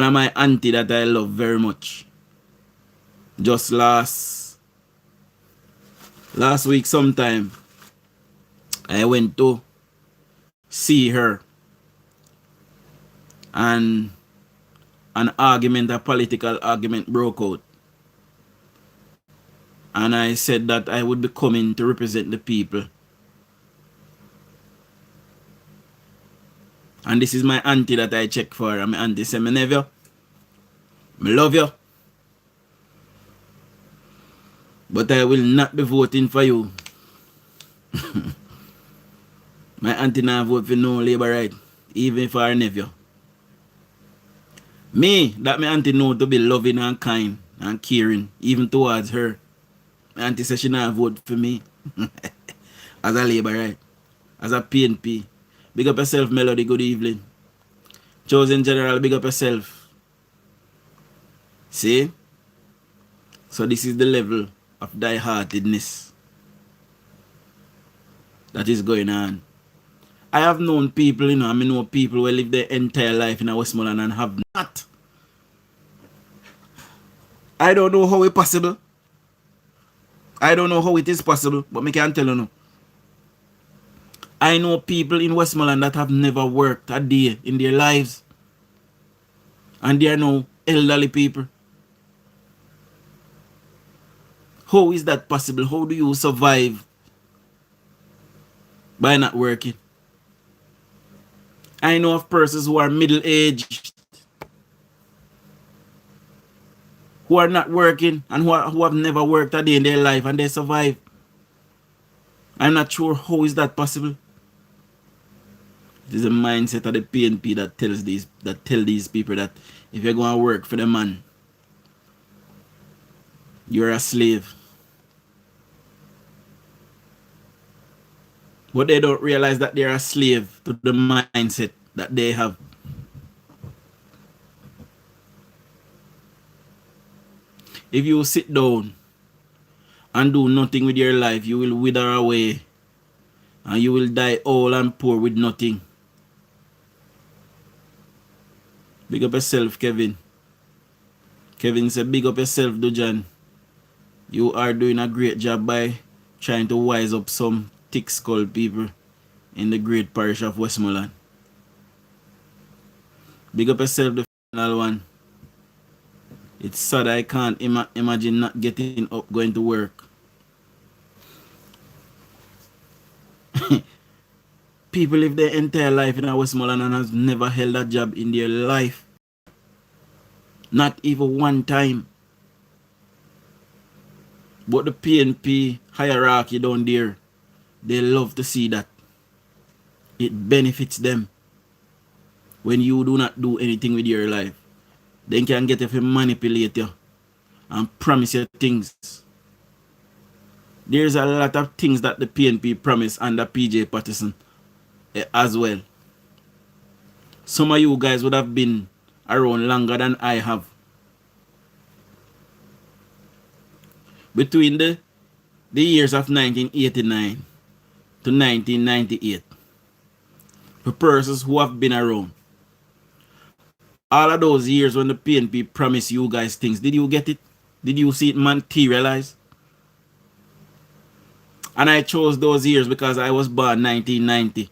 of my auntie that I love very much. Just last week sometime, I went to see her, and a political argument broke out. And I said that I would be coming to represent the people. And this is my auntie that I check for. And my auntie said, "My nephew, I love you, but I will not be voting for you." My auntie not vote for no labor right, even for her nephew. Me, that my auntie know to be loving and kind and caring, even towards her. My auntie says she not vote for me as a labor right, as a PNP. Big up yourself, Melody. Good evening. Chosen General, big up yourself. See? So this is the level of die-heartedness that is going on. I have known people, I know people who live their entire life in Westmoreland and have not. I don't know how it's possible. I don't know how it is possible, but I can tell you now. I know people in Westmoreland that have never worked a day in their lives. And they are now elderly people. How is that possible? How do you survive by not working? I know of persons who are middle-aged, who are not working, and who have never worked a day in their life, and they survive. I'm not sure how is that possible. It is a mindset of the PNP that tell these people that if you're going to work for the man, you're a slave. But they don't realize that they're a slave to the mindset that they have. If you sit down and do nothing with your life, you will wither away and you will die old and poor with nothing. Big up yourself, Kevin. Kevin said, big up yourself, DUJON. You are doing a great job by trying to wise up some thick-skulled people in the great parish of Westmoreland. Big up yourself, the final one. It's sad I can't imagine not getting up, going to work. People live their entire life in Westmoreland and has never held a job in their life. Not even one time. But the PNP hierarchy down there, they love to see that. It benefits them. When you do not do anything with your life, they can get you to manipulate you and promise you things. There's a lot of things that the PNP promised under PJ Patterson as well. Some of you guys would have been around longer than I have. Between the years of 1989 to 1998, for persons who have been around, all of those years when the PNP promised you guys things, did you get it? Did you see it materialize? And I chose those years because I was born 1990.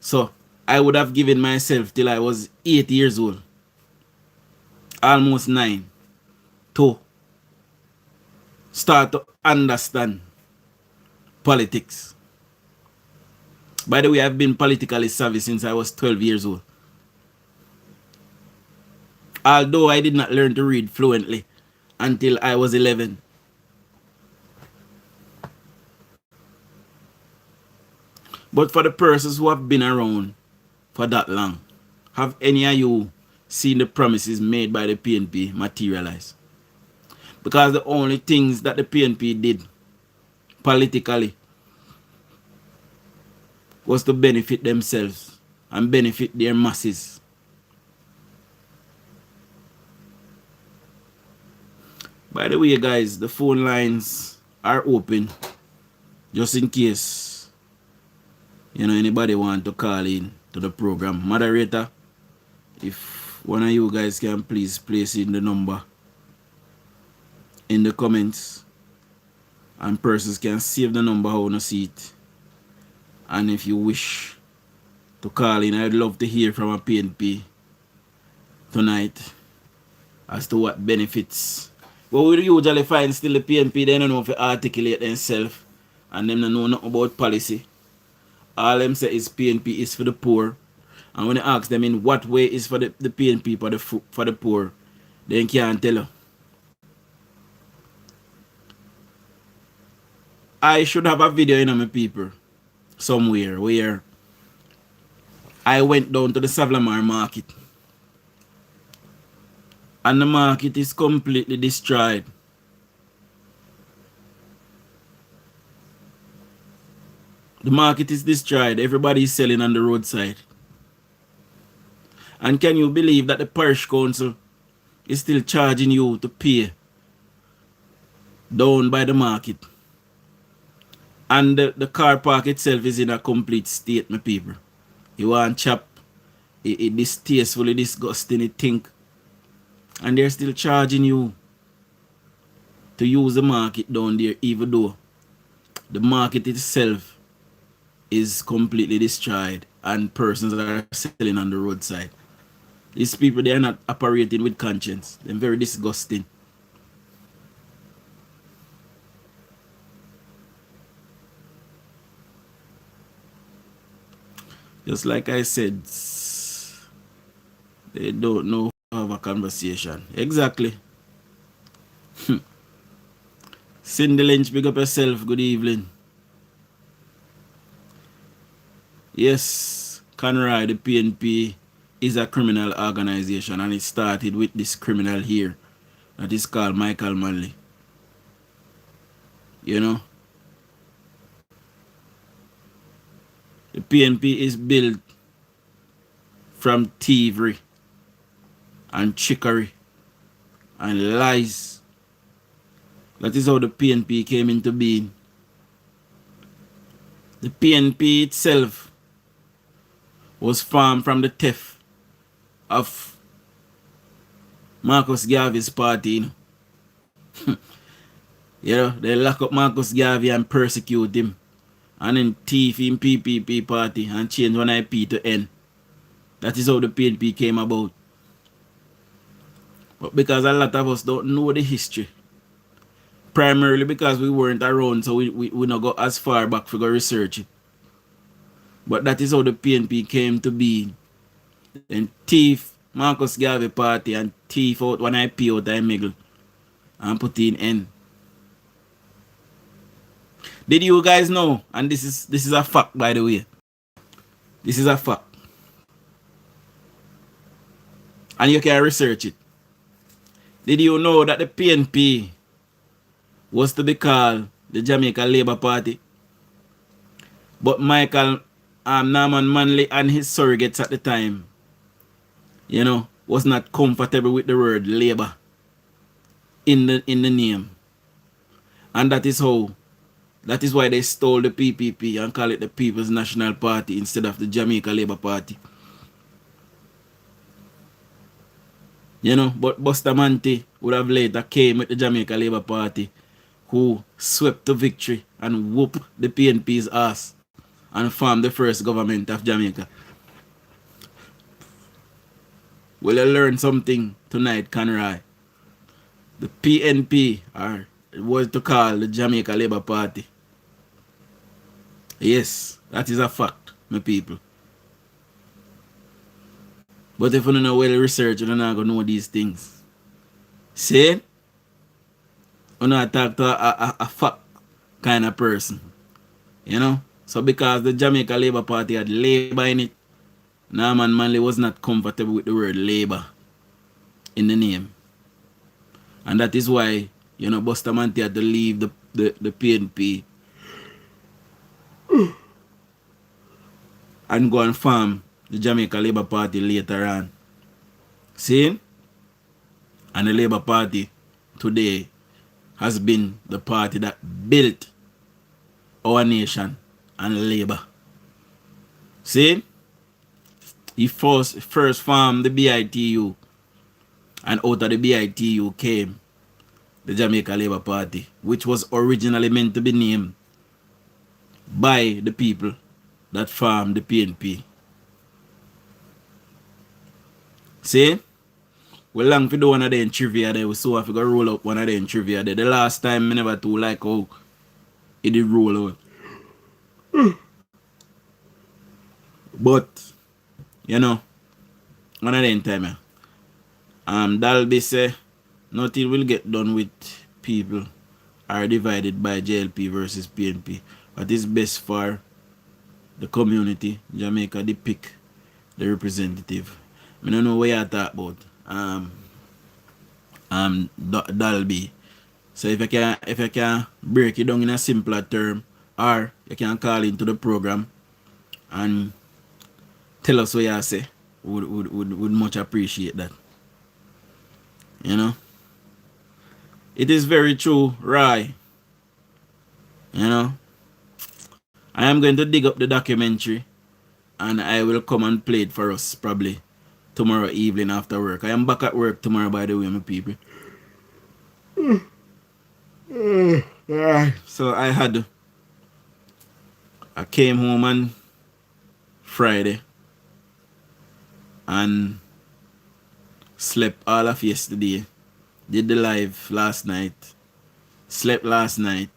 So I would have given myself till I was 8 years old, almost 9, to start to understand politics. By the way, I've been politically savvy since I was 12 years old. Although I did not learn to read fluently until I was 11. But for the persons who have been around for that long, have any of you seen the promises made by the PNP materialize? Because the only things that the PNP did politically was to benefit themselves and benefit their masses. By the way, guys, the phone lines are open just in case anybody want to call in to the program. Moderator, if one of you guys can please place in the number in the comments, and persons can save the number how you see it. And if you wish to call in, I'd love to hear from a PNP tonight as to what benefits. But we usually find still the PNP, they don't know if they articulate themselves and them don't know nothing about policy. All them say is PNP is for the poor. And when you ask them in what way is for the PNP for the poor, they can't tell you. I should have a video in my people somewhere where I went down to the Savlamar market and the market is completely destroyed. The market is destroyed. Everybody is selling on the roadside. And can you believe that the parish council is still charging you to pay down by the market? And the car park itself is in a complete state, my people. You want chop, it distastefully disgusting, it think. And they're still charging you to use the market down there, even though the market itself is completely destroyed and persons are selling on the roadside. These people, they are not operating with conscience. They're very disgusting. Just like I said, they don't know how to have a conversation. Exactly. Cindy Lynch, big up yourself. Good evening. Yes, Conroy, the PNP is a criminal organization, and it started with this criminal here that is called Micheal Manley. You know? The PNP is built from thievery and trickery and lies. That is how the PNP came into being. The PNP itself was formed from the theft of Marcus Garvey's party. They lock up Marcus Garvey and persecute him. And then thief in PPP party and change one IP to N. That is how the PNP came about. But because a lot of us don't know the history, primarily because we weren't around, so we not go as far back to go research it. But that is how the PNP came to be. And thief Marcus Garvey party and thief out one IP out of Micheal and put in N. Did you guys know? And this is a fact, by the way. This is a fact. And you can research it. Did you know that the PNP was to be called the Jamaica Labour Party? But Micheal Norman Manley and his surrogates at the time, was not comfortable with the word Labour in the name. And that is why they stole the PPP and call it the People's National Party instead of the Jamaica Labour Party. But Bustamante would have later came with the Jamaica Labour Party, who swept to victory and whooped the PNP's ass and formed the first government of Jamaica. Will you learn something tonight, Conroy? The PNP was to call the Jamaica Labour Party. Yes, that is a fact, my people. But if you don't know well research, you're not going to know these things. See? You're not talk to a fact kind of person. So because the Jamaica Labour Party had Labour in it, Norman Manley was not comfortable with the word Labour in the name. And that is why, Bustamante had to leave the PNP and go and form the Jamaica Labour Party later on. See? And the Labour Party today has been the party that built our nation and Labour. See? He first formed the BITU, and out of the BITU came the Jamaica Labour Party, which was originally meant to be named by the people that formed the PNP. See? We long to do one of them trivia there. We saw if we go roll up one of them trivia there. The last time I never too like how it did roll out. But one of them time Dalby say nothing will get done with people are divided by JLP versus PNP. But it's best for the community, Jamaica, they pick the representative. I don't know what you talk about. Dalby. So if you can break it down in a simpler term, or you can call into the program and tell us what you say, would much appreciate that. It is very true, Roy. I am going to dig up the documentary and I will come and play it for us probably tomorrow evening after work. I am back at work tomorrow, by the way, my people. So I came home on Friday and slept all of yesterday. Did the live last night. Slept last night.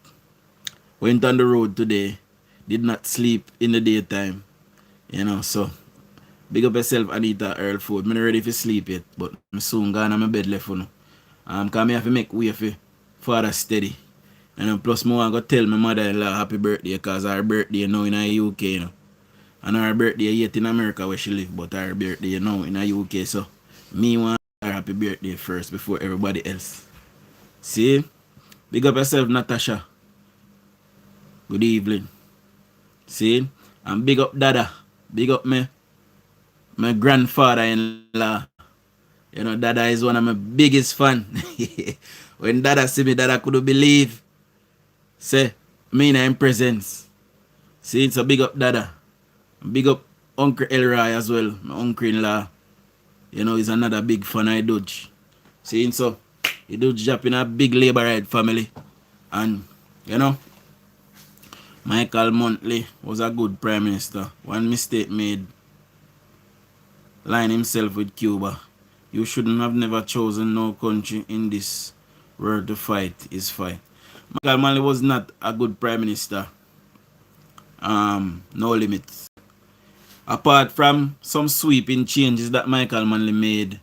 Went on the road today. Did not sleep in the daytime. So big up yourself, Anita Earl Food. I'm not ready for sleep yet, but I'm soon gone on my bed left for now. Because I have to make way for father steady. Plus I want to tell my mother-in-law happy birthday because her birthday now in the UK. And her birthday yet in America where she live, but her birthday now in the UK. So me want her happy birthday first before everybody else. See? Big up yourself, Natasha. Good evening. See? And big up Dada. Big up my grandfather-in-law. Dada is one of my biggest fan. When Dada see me, Dada couldn't believe. Say, me in his presence. See, it's a big up Dada. Big up Uncle Elroy as well. My uncle-in-law. He's another big fan of Dutch. See, so he Dutch Jap in a big labor ride family. And, Micheal Manley was a good prime minister. One mistake made, line himself with Cuba. You shouldn't have never chosen no country in this world to fight his fight. Michael Manley was not a good prime minister. No limits. Apart from some sweeping changes that Michael Manley made,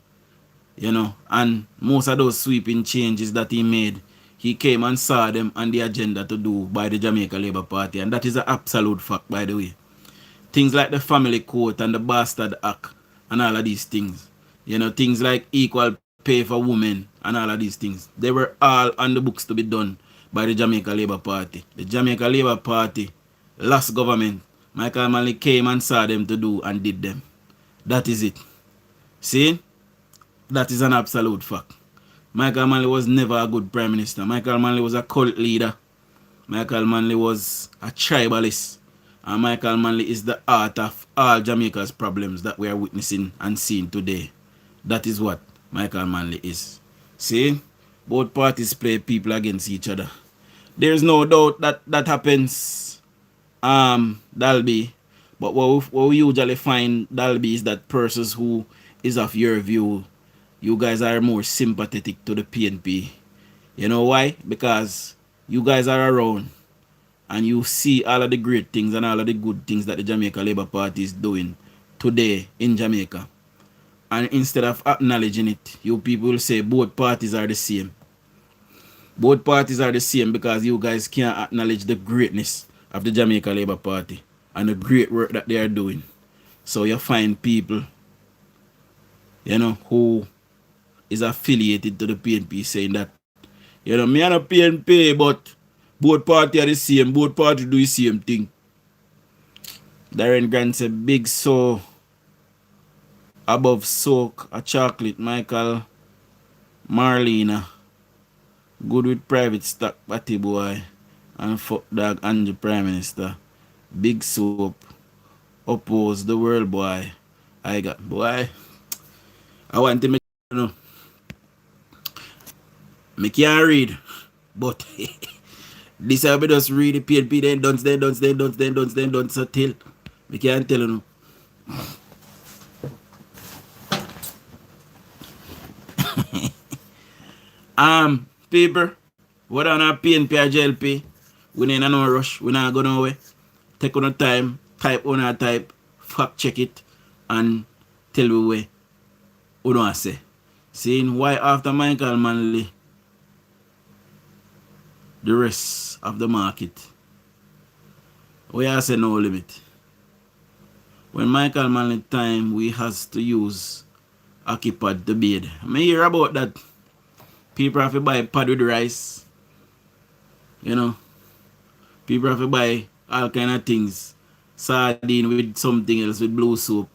and most of those sweeping changes that he made, he came and saw them on the agenda to do by the Jamaica Labour Party, and that is an absolute fact, by the way. Things like the Family Court and the Bastard Act and all of these things. Things like equal pay for women and all of these things. They were all on the books to be done by the Jamaica Labour Party. The Jamaica Labour Party lost government. Michael Manley came and saw them to do and did them. That is it. See? That is an absolute fact. Michael Manley was never a good prime minister. Michael Manley was a cult leader. Michael Manley was a tribalist. And Michael Manley is the heart of all Jamaica's problems that we are witnessing and seeing today. That is what Michael Manley is. See? Both parties play people against each other. There's no doubt that that happens. Dalby. But what we usually find, Dalby, is that persons who is of your view, you guys are more sympathetic to the PNP. You know why? Because you guys are around and you see all of the great things and all of the good things that the Jamaica Labour Party is doing today in Jamaica. And instead of acknowledging it, you people will say both parties are the same. Both parties are the same because you guys can't acknowledge the greatness of the Jamaica Labour Party and the great work that they are doing. So you find people, who is affiliated to the PNP saying that, me and a PNP, but both parties are the same, both parties do the same thing. Darren Grant said, big so above soak a chocolate, Michael Marlena. Good with private stock, batty boy. And fuck dog and the prime minister. Big soap. Oppose the world, boy. I want to make me can't read. But this I be just read the PNP then don't so till. Me can't tell you no. People, what on our PNP or JLP? We ain't no rush. We not go nowhere. Take on our time. Type on our type. Fact check it. And tell we where we don't say. Seeing why after Michael Manley, the rest of the market, we are say no limit. When Michael Manley time, we has to use Akipad to bid. I hear about that. People have to buy pad with rice. People have to buy all kind of things. Sardine with something else, with blue soap.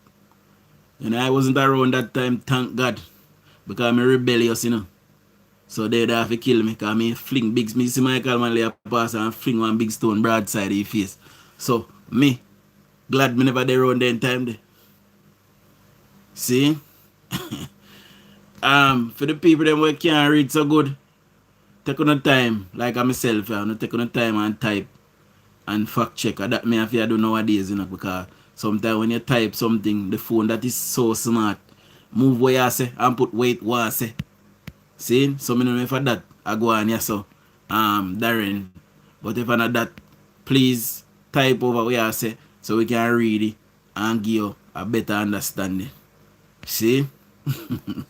I wasn't around that time, thank God. Because I'm rebellious, So they have to kill me. Because me see Michael Manley pass and fling one big stone broadside in his face. So me, glad me never there around that time there. See? For the people that we can't read so good, take on the time, like I myself, take on the time and type and fact check. That me have to do nowadays, because sometimes when you type something, the phone that is so smart, move what you say and put wait what I say. See? So me know for that, I go on here so Darren. But if I not that, please type over what you say so we can read it and give you a better understanding. See? We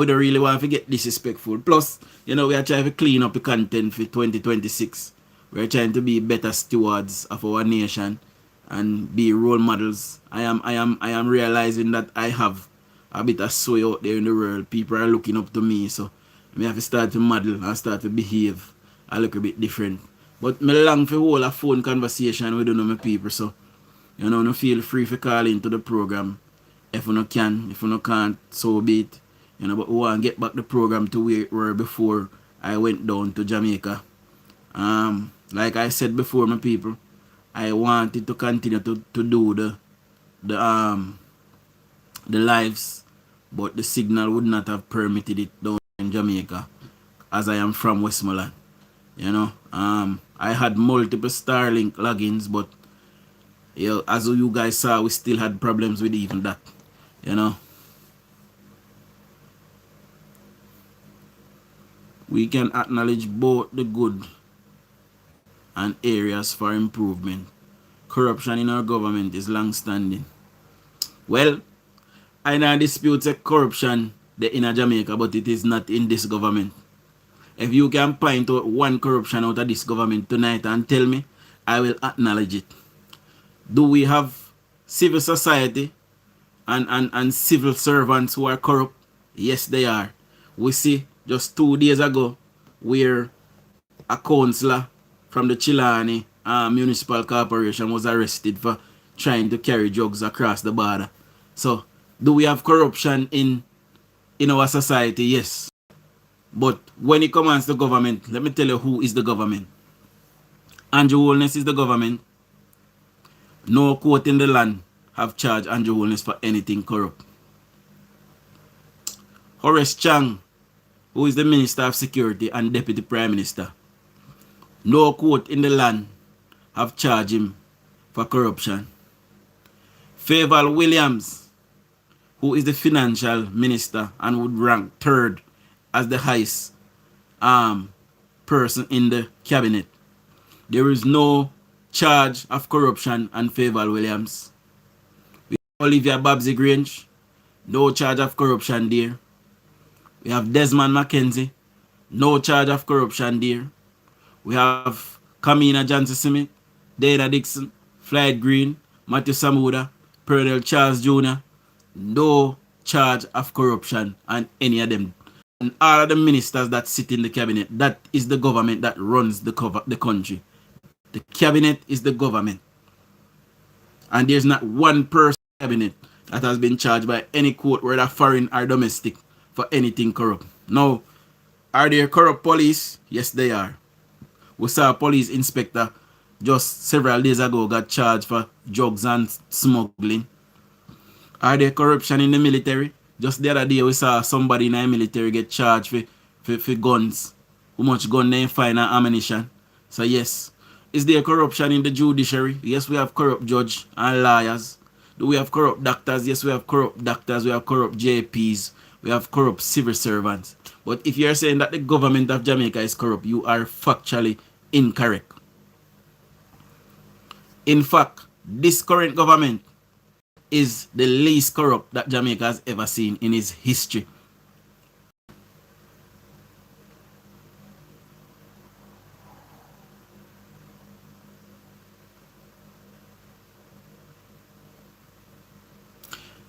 don't really want to get disrespectful. Plus, we are trying to clean up the content for 2026. We are trying to be better stewards of our nation and be role models. I am realizing that I have a bit of sway out there in the world. People are looking up to me, so I have to start to model and start to behave a little bit different. But I long for hold a phone conversation with my people, so feel free to call into the program. If you can, if you can't, so be it. But we want to get back the program to where it were before I went down to Jamaica. Like I said before, my people, I wanted to continue to do the lives, but the signal would not have permitted it down in Jamaica, as I am from Westmoreland. I had multiple Starlink logins, but As you guys saw, we still had problems with even that. You know, we can acknowledge both the good and areas for improvement. Corruption in our government is long-standing. Well, I don't dispute corruption in Jamaica, but it is not in this government. If you can point out one corruption out of this government tonight and tell me, I will acknowledge it. Do we have civil society and civil servants who are corrupt? Yes, they are. We see just 2 days ago where a councillor from the Chilani Municipal Corporation was arrested for trying to carry drugs across the border. So, do we have corruption in our society? Yes. But when it comes to government, let me tell you who is the government. Andrew Holness is the government. No court in the land have charged Andrew Holness for anything corrupt. Horace Chang, who is the Minister of Security and Deputy Prime Minister, no court in the land have charged him for corruption. Favour Williams, who is the Financial Minister and would rank third as the highest person in the cabinet. There is no charge of corruption on Favour Williams. We have Olivia Babsy Grange, no charge of corruption there. We have Desmond McKenzie, no charge of corruption there. We have Kamina Johnson-Smith, Dana Dixon, Floyd Green, Matthew Samuda, Pernell Charles Jr., no charge of corruption on any of them. And all of the ministers that sit in the cabinet, that is the government that runs the country. The cabinet is the government. And there's not one person in the cabinet that has been charged by any court, whether foreign or domestic, for anything corrupt. Now, are there corrupt police? Yes, they are. We saw a police inspector just several days ago got charged for drugs and smuggling. Are there corruption in the military? Just the other day we saw somebody in the military get charged for guns. How much gun they find and ammunition. So yes. Is there corruption in the judiciary? Yes, we have corrupt judge and lawyers. Do we have corrupt doctors? Yes, we have corrupt doctors. We have corrupt JPs. We have corrupt civil servants. But if you're saying that the government of Jamaica is corrupt, you are factually incorrect. In fact, this current government is the least corrupt that Jamaica has ever seen in its history.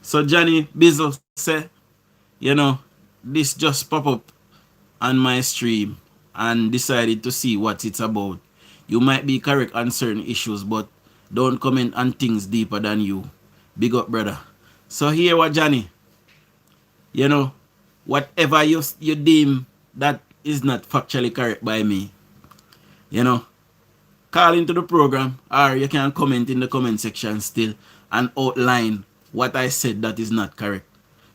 So Johnny Bizzle said, this just pop up on my stream and decided to see what it's about. You might be correct on certain issues, but don't comment on things deeper than you. Big up, brother. So here what Johnny, whatever you deem that is not factually correct by me, call into the program, or you can comment in the comment section still and outline what I said that is not correct.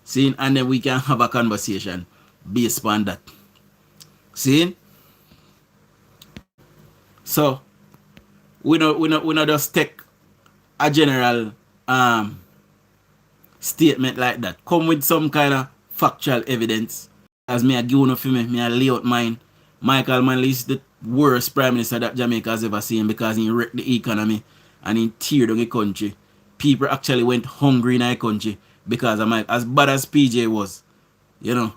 See, and then we can have a conversation based on that. See? So we not just take a general statement like that. Come with some kind of factual evidence. As me a give enough for me a lay out mine. Micheal Manley is the worst prime minister that Jamaica has ever seen because he wrecked the economy and he teared down the country. People actually went hungry in our country because of Mike. As bad as PJ was,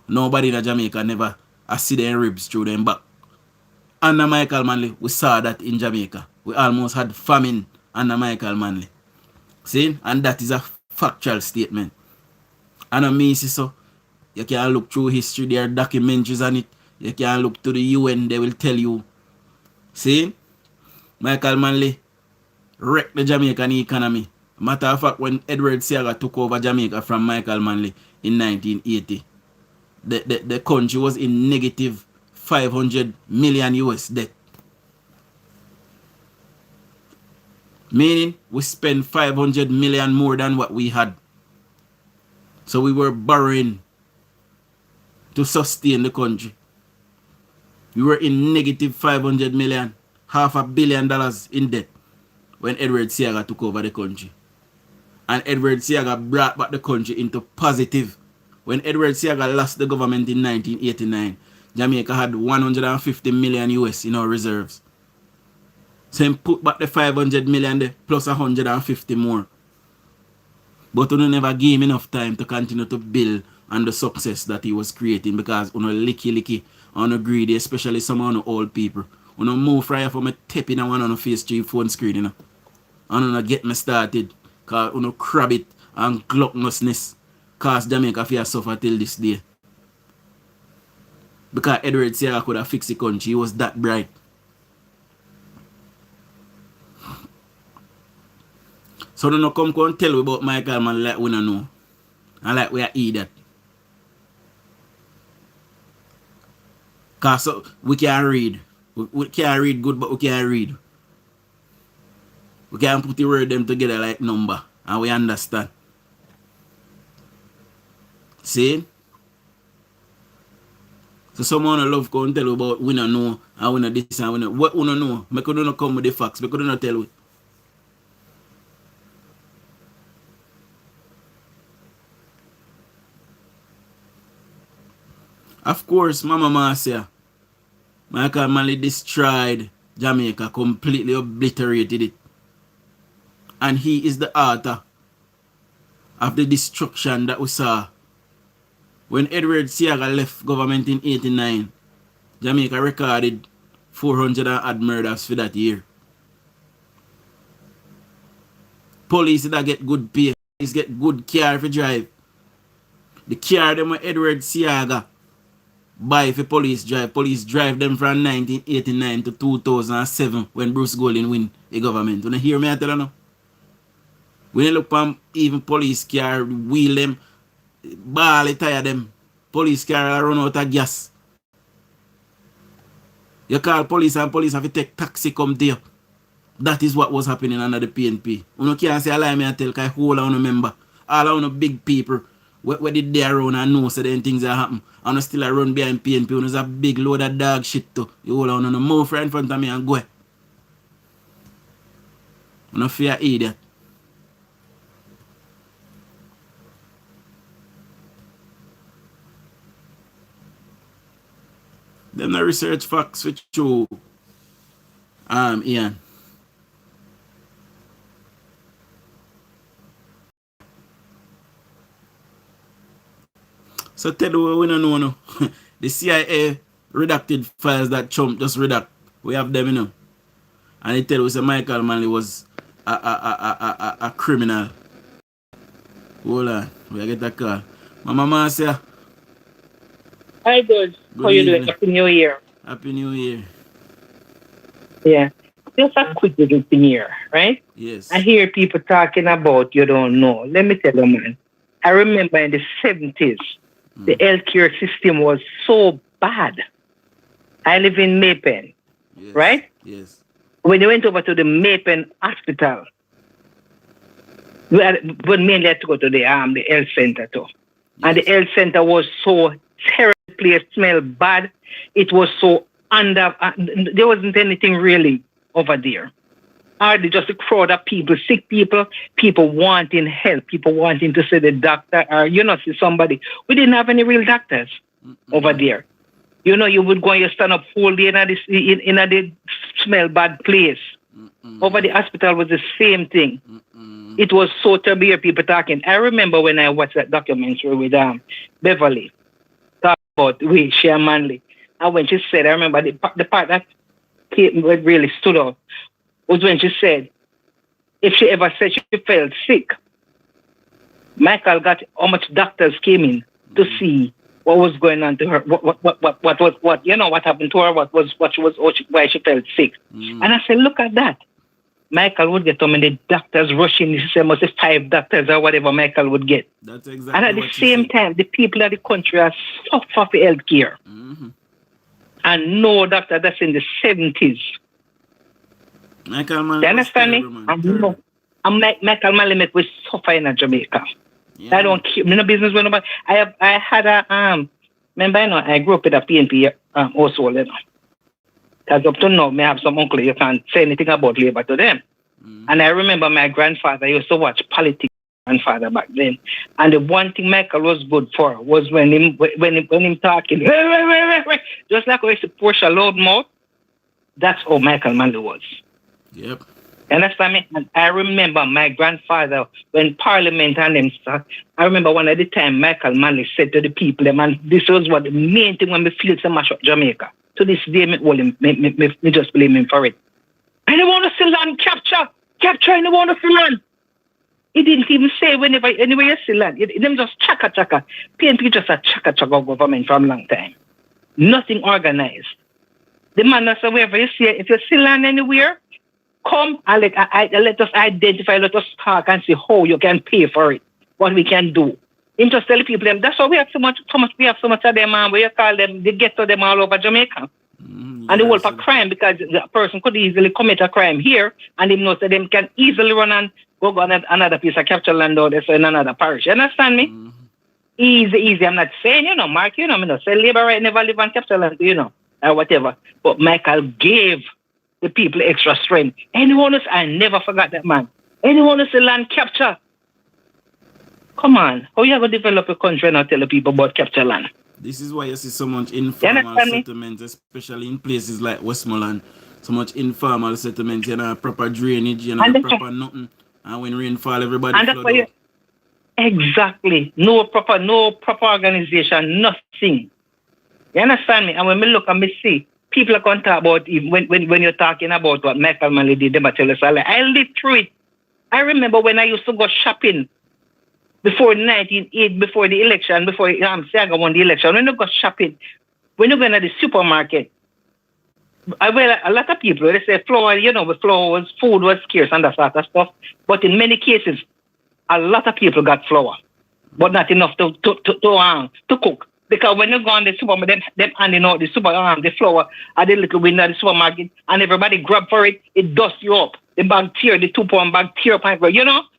nobody in Jamaica never see their ribs through them back. Under Micheal Manley, we saw that in Jamaica. We almost had famine under Micheal Manley. See? And that is a factual statement. And I mean, so you can look through history, there are documentaries on it. You can look to the UN, they will tell you. See? Micheal Manley wrecked the Jamaican economy. Matter of fact, when Edward Seaga took over Jamaica from Micheal Manley in 1980, the country was in negative 500 million US debt. Meaning, we spent 500 million more than what we had. So we were borrowing to sustain the country. We were in negative 500 million, $500 million in debt. when Edward Seaga took over the country. And Edward Seaga brought back the country into positive. When Edward Seaga lost the government in 1989, Jamaica had 150 million US in our reserves. So he put back the 500 million there, plus 150 more. But we never gave him enough time to continue to build on the success that he was creating, because we licky and greedy, especially some of the old people. We move from here for me tapping on one on the face 3 phone screen, you know. And we get me started, because we crab it and gluttonousness cause Jamaica fear suffer till this day. Because Edward Seaga could have fixed the country, he was that bright. So don't come and tell me about Micheal Manley like we don't know. And like we are idiot. Because so we can read. We can't read good, but we can read. We can put the word them together like number. And we understand. See? So someone love come tell you about we don't know. And we don't this and we don't. What we don't know? We couldn't come with the facts. We couldn't tell you. Of course, Mama Marcia, Micheal Manley destroyed Jamaica, completely obliterated it. And he is the author of the destruction that we saw. When Edward Seaga left government in 1989, Jamaica recorded 400 and odd murders for that year. Police that get good pay, police get good car for drive. The car them with Edward Seaga buy for police drive them from 1989 to 2007 when Bruce Golding win the government. When you hear me I tell you now? When you look at even police car, wheel them, ball tire them, police car run out of gas. You call police and police have to take taxi come there. That is what was happening under the PNP. You can't say a lie me and tell because whole of you member, all of you big people, where did they around and know so then things that happen. And you still run behind PNP. You a big load of dog shit too. You hold on no move right in front of me and go. You no fear idiot. Them no research facts with you. Ian. So tell you we don't know no. The CIA redacted files that Trump just redact. We have them, you know. And they tell us that Micheal Manley was a criminal. Hold on. We get a call. Mama Marcia. Hi, good. How you doing? Happy New Year. Happy New Year. Yeah. Just a quick little thing here, right? Yes. I hear people talking about you don't know. Let me tell you, man. I remember in the 70s, the healthcare system was so bad. I live in Maypen, Yes. right? Yes. When you went over to the Maypen Hospital, but mainly had to go to the health center too. And the health center was so terrible, it smelled bad. It was so there wasn't anything really over there. Hardly just a crowd of people, sick people, people wanting help, people wanting to see the doctor or, see somebody. We didn't have any real doctors over there. You would go and you stand up whole day in the smell bad place. Over the hospital was the same thing. It was so terrible, people talking. I remember when I watched that documentary with Beverly, talking about Micheal Manley. And when she said, I remember the part that really stood out was when she said, if she ever said she felt sick, Micheal got how much doctors came in to see what was going on to her, what happened to her, why she felt sick. And I said, look at that. Micheal would get so many doctors rushing. He said, must be 5 doctors or whatever Micheal would get. That's exactly. And at the same time, the people of the country are suffer for health care. And no doctor, that's in the 70s. Micheal Manley. You understand me? Micheal Manley make we suffer in Jamaica. Yeah. I don't keep no business with nobody. I had a remember I grew up in a PNP household, Because up to now, I have some uncle, you can't say anything about labor to them. And I remember my grandfather used to watch politics. Grandfather back then, and the one thing Micheal was good for was when him talking, just like when he Porsche loud mouth. That's how Micheal Manley was. Yep. You understand me? And I remember my grandfather when Parliament and them stuff. I remember one of the time Micheal Manley said to the people, and this was what the main thing when we feel so much of Jamaica. To this day, me just blame him for it. I don't want to see land capture. I don't want to see land. He didn't even say anywhere you see land. Them just chaka. PNP just a chaka government from a long time. Nothing organized. The man that's wherever you see, if you see land anywhere, come and let us identify, let us talk and see how you can pay for it, what we can do. Him just tell the people them. That's why we have so much of them, man. We call them, they get to them all over Jamaica. And the whole for crime, because the person could easily commit a crime here, and they know that them can easily run and go on another piece of capture land out there in another parish. You understand me? Easy. I'm not saying, Mark, I'm not saying labor right never live on capture land, or whatever. But Micheal gave the people extra strength. Anyone else, I never forgot that man. Anyone else land capture? Come on, how you going to develop a country and not tell the people about capture land? This is why you see so much informal settlements, especially in places like Westmoreland. So much informal settlements, proper drainage, proper nothing. And when rain fall, everybody flood out. Exactly. No proper organization, nothing. You understand me? And when we look and we see, people are going to talk about, when you're talking about what Micheal Manley did, they tell us, I lived through it. I remember when I used to go shopping before 1980, before the election, before Siaga won the election, when you go shopping, when you go to the supermarket, a lot of people, they say flour, food was scarce and that sort of stuff. But in many cases, a lot of people got flour, but not enough to cook. Because when you go on the supermarket, them handing out the flour at the little window of the supermarket, and everybody grab for it, it dusts you up. The bag tear, the 2-pound bag tear up,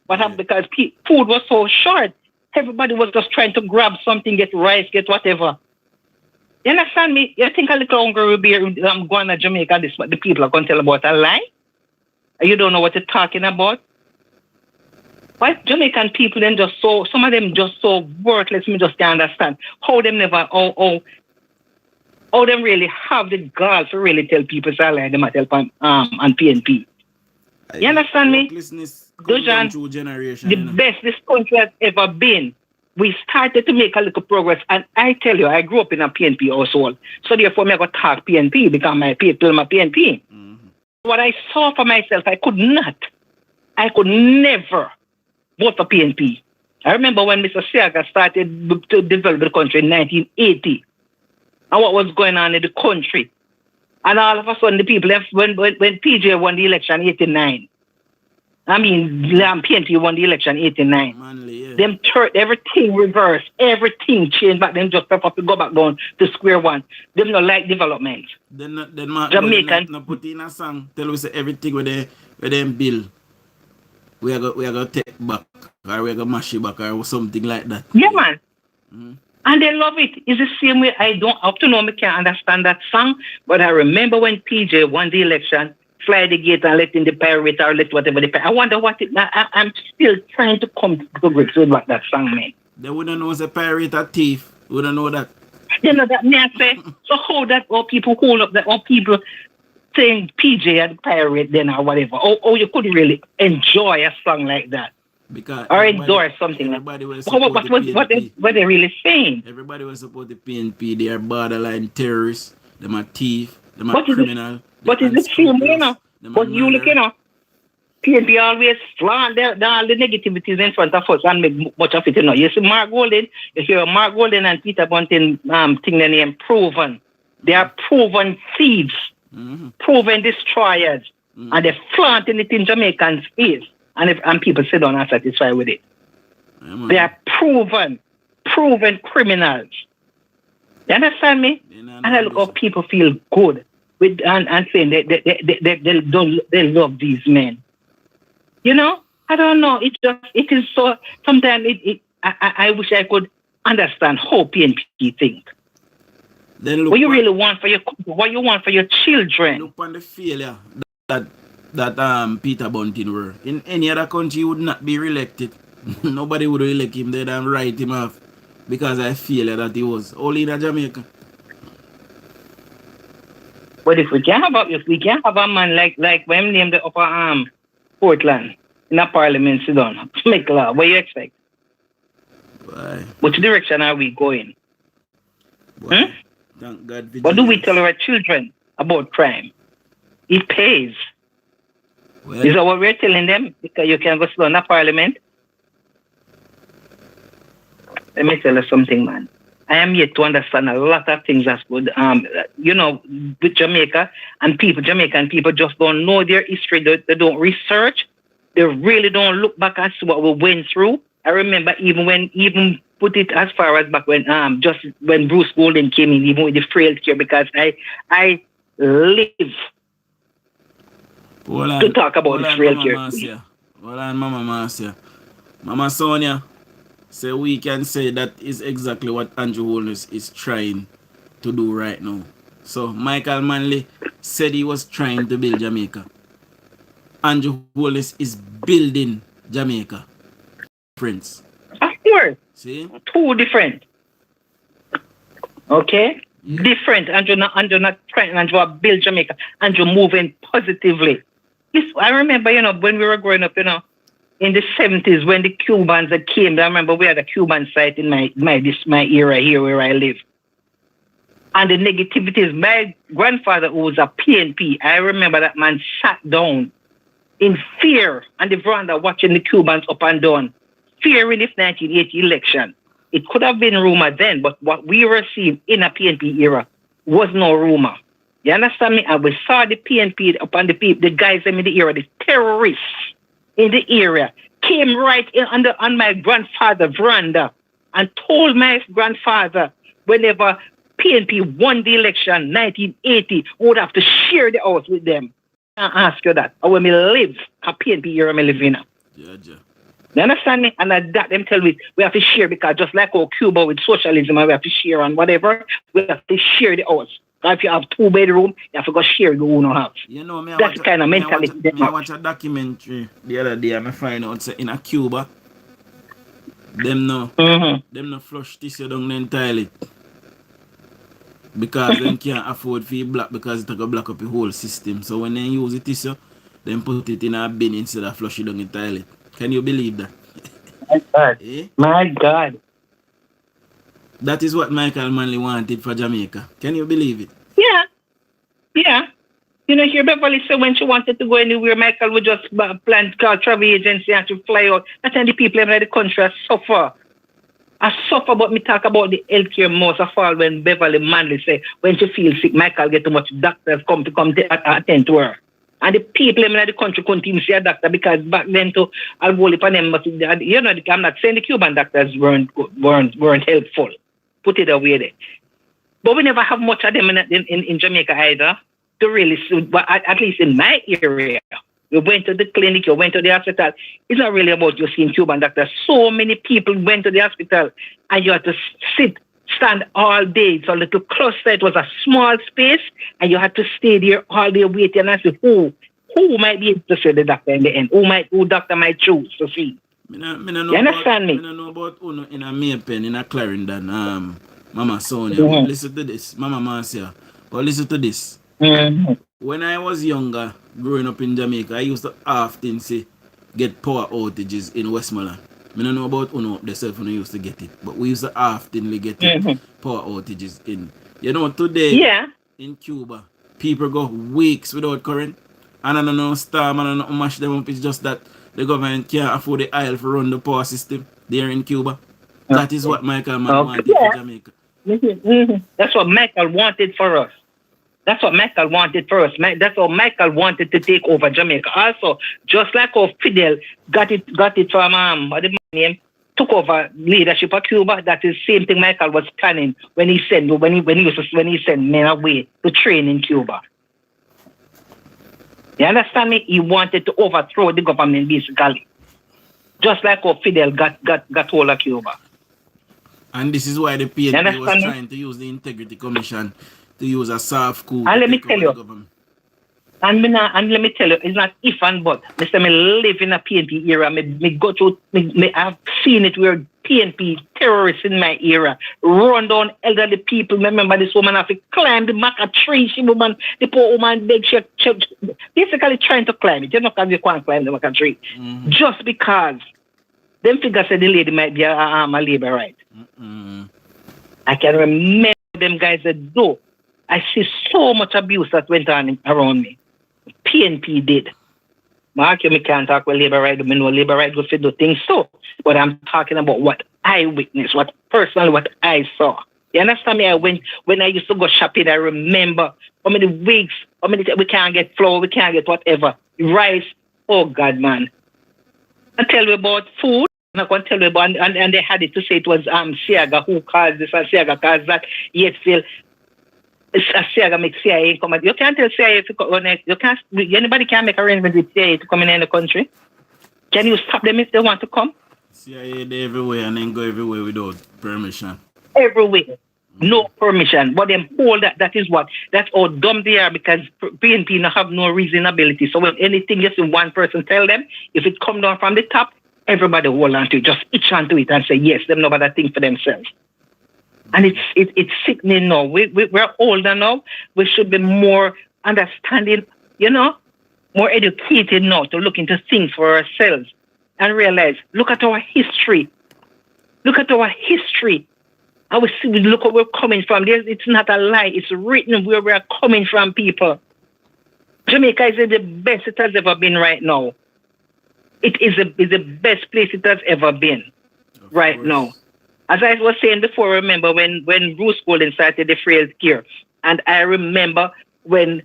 what happened? Because food was so short, everybody was just trying to grab something, get rice, get whatever. You understand me? You think a little hungry will be going to Jamaica, this what the people are going to tell about a lie? You don't know what you're talking about? Why Jamaican people then just so, some of them just so worthless, me just can't understand. How them never, how them really have the gall to really tell people a lie, them tell and PNP. You understand me? DUJON, the best this country has ever been. We started to make a little progress, and I tell you, I grew up in a PNP household, so therefore I got talk PNP because my people my PNP. What I saw for myself, I could never vote for PNP. I remember when Mr. Siaga started to develop the country in 1980, and what was going on in the country. And all of a sudden, the people left when PJ won the election in 89. I mean, PNP won the election in 89. Manley, yeah. Them everything reversed, everything changed back. Them just have to go back down to square one. Them not like development. Then Jamaican not put in a song. Tell us everything with them bill. We are going to take back, or we are going to mash it back, or something like that. Yeah, man. And they love it. It's the same way. Up to now, I can't understand that song. But I remember when PJ won the election, fly the gate and let in the pirate or let whatever the pirate. I wonder what I'm still trying to come to grips with what that song meant. They wouldn't know it's a pirate or thief. Wouldn't know that. You know that, me I say. So how that all people hold up that all people saying PJ and pirate then or whatever. Or you couldn't really enjoy a song like that. Because or endorse something like that. What they really saying? Everybody was support the PNP. They are borderline terrorists. They are thief. They are criminal. But is it true, But you look, PNP always flaunt all the negativities in front of us and make much of it, You see Mark Golden, you hear Mark Golden and Peter Bunting thing their name proven. They are proven thieves, proven destroyers, and they're flaunting it in Jamaican face. And people sit down and satisfied with it. They are proven criminals. You understand me? And I look how people feel good with and saying they love these men. I don't know. It is so. Sometimes I wish I could understand how PNP think. Then look what you really want for your children. Look on the failure that Peter Bunting were. In any other country, he would not be re-elected. Nobody would elect him. They'd write him off because I feel that he was only in Jamaica. But if we can have a man like when named the upper Portland in a parliament sit down, make law, what do you expect? Why? Which direction are we going? Thank God. What do we tell our children about crime? It pays. Well, Is that what we're telling them? Because you can go sit down in a parliament. Let me tell you something, man. I am yet to understand a lot of things that's good. With Jamaica and Jamaican people just don't know their history. They don't research. They really don't look back and see what we went through. I remember even put it as far as back when just when Bruce Golden came in, even with the frailty, because I live to talk about the frailty. Hold on, Mama Marcia. Mama Sonia. So we can say that is exactly what Andrew Holness is trying to do right now. So Michael Manley said he was trying to build Jamaica. Andrew Holness is building Jamaica. Prince. Of course. See? Two different. Okay? Yeah. Different. Andrew not trying Andrew build Jamaica. Andrew moving positively. I remember, when we were growing up, in the 70s, when the Cubans that came, I remember we had a Cuban site in my era here where I live. And the negativities, my grandfather, who was a PNP, I remember that man sat down in fear on the veranda watching the Cubans up and down, fearing this 1980 election. It could have been rumor then, but what we were seeing in a PNP era was no rumor. You understand me? And we saw the PNP upon the guys in the era, the terrorists in the area, came right in on my grandfather's veranda and told my grandfather whenever PNP won the election 1980, we would have to share the house with them. I ask you that. Or when we live, a PNP era me live in. Yeah. You understand me? And that them tell me we have to share because just like how Cuba with socialism and we have to share and whatever, we have to share the house. If you have 2 bedrooms, you have to go share your own house. That's the kind of mentality. I watch a documentary the other day and I find out say in a Cuba, them no flush tissue down the toilet. Because they can't afford to black because it will block up the whole system. So when they use the tissue, they put it in a bin instead of flush it down the toilet. Can you believe that? My God. Eh? My God. That is what Michael Manley wanted for Jamaica. Can you believe it? Yeah. Here Beverly said when she wanted to go anywhere, Michael would just plan call travel agency and to fly out. That's when the people in the country suffer. I suffer, but me talk about the healthcare most of all when Beverly Manley say when she feels sick, Michael get too much doctors come to attend to her. And the people in the country couldn't even see a doctor because back then to I'll go upon them, I'm not saying the Cuban doctors weren't helpful. Put it away there. But we never have much of them in Jamaica either. To really, but at least in my area, you went to the clinic, you went to the hospital. It's not really about you seeing Cuban doctors. So many people went to the hospital and you had to stand all day. It's a little cluster. It was a small space and you had to stay there all day waiting and see who might be able to see the doctor in the end. Who doctor might choose to see. You understand me? I don't know about Uno in a Maypen, in a Clarendon, Mama Sonia. Mm-hmm. Listen to this, Mama Marcia. But listen to this. Mm-hmm. When I was younger, growing up in Jamaica, I used to often get power outages in Westmoreland. I don't know about Uno up there, so when I used to get it. But we used to often get power outages in. Today, in Cuba, people go weeks without current. And I don't know, storm, and I don't know, mash them up. It's just that the government can't afford the oil for run the power system there in Cuba. That is what Michael Mann wanted for Jamaica. That's what Michael wanted for us. That's what Michael wanted for us. That's what Michael wanted to take over Jamaica. Also, just like how Fidel got it from what the name took over leadership of Cuba. That is the same thing Michael was planning when he sent men away to train in Cuba. You understand me? He wanted to overthrow the government basically. Just like how Fidel got hold of Cuba. And this is why the PNP was trying to use the Integrity Commission to use a soft coup. And let me tell you. And let me tell you, it's not if and but. Mr. Me live in a PNP era. Me go through, I've seen it where PNP terrorists in my era run down elderly people. Remember this woman have to climb the maca tree. She woman, the poor woman beg, she basically trying to climb it. You know, because you can't climb the maca tree. Mm-hmm. Just because them figures said the lady might be a labor right. Mm-hmm. I can remember them guys that do. I see so much abuse that went on around me. PNP did. Mark, you can't talk about labor right. I know labor right go to do things so. But I'm talking about what I witnessed, what I saw. You understand me? When I used to go shopping, I remember how many weeks, we can't get flour, we can't get whatever. Rice. Oh God, man. I tell you about food. I'm not going to tell you about, and they had it to say it was Siaga who caused this and Siaga caused that. Yet still, Siaga make CIA come. You can't tell CIA to come. You can't. Anybody can make arrangements with CIA to come in the country. Can you stop them if they want to come? CIA they everywhere and then go everywhere without permission. Everywhere, no permission. But them hold that. That's how dumb they are because PNP have no reasonability. So when anything you see one person tell them, if it come down from the top, everybody hold on to it, just itch onto it and say yes. Them know that thing for themselves. And it's sickening now. We're older now. We should be more understanding, more educated now to look into things for ourselves and realize, look at our history. Look at our history. And we see, look where we're coming from. It's not a lie. It's written where we're coming from, people. Jamaica is the best it has ever been right now. It is the best place it has ever been right now. As I was saying before, remember when Bruce Golden started the frail care, and I remember when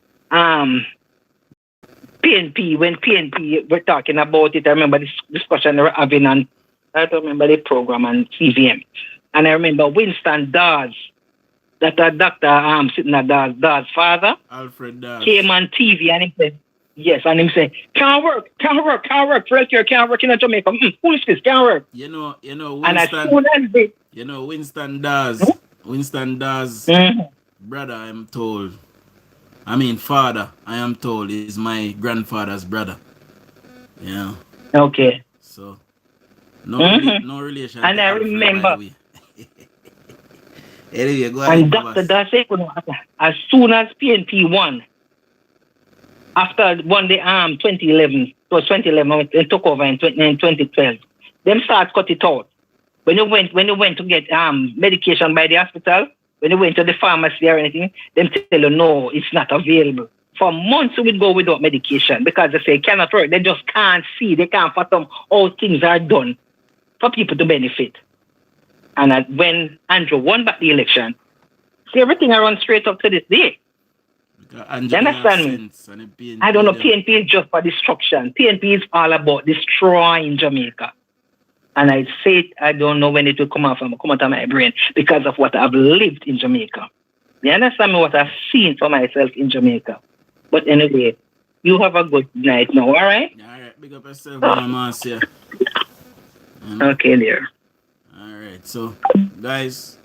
PNP were talking about it. I remember this discussion they were having on, I don't remember the program on CVM, and I remember Winston Dawes, that Dr. sitting at Dawes' father, Alfred Dawes, came on TV and he said, yes, and him say, can't work, frail care can't work in Jamaica. Foolishness, can't work. Winston Dawes, Winston Dawes' brother, father, I am told, is my grandfather's brother. Yeah. Okay. So, no relation. And I remember. Anyway, go ahead. And Dr. Dawes said, as soon as PNP won, after won the 2011, it was 2011, they took over in 2012. Them start cut it out. When you went to get medication by the hospital, when you went to the pharmacy or anything, them tell you no, it's not available. For months we would go without medication because they say it cannot work. They just can't see, they can't fathom how things are done for people to benefit. And when Andrew won back the election, see everything I run straight up to this day. You understand me? I don't know, PNP is just for destruction. PNP is all about destroying Jamaica. And I say it, I don't know when it will come out of my brain because of what I've lived in Jamaica. You understand me? What I've seen for myself in Jamaica. But anyway, you have a good night now, all right? All right, big up yourself, Marcia. Okay, dear. All right, so, guys,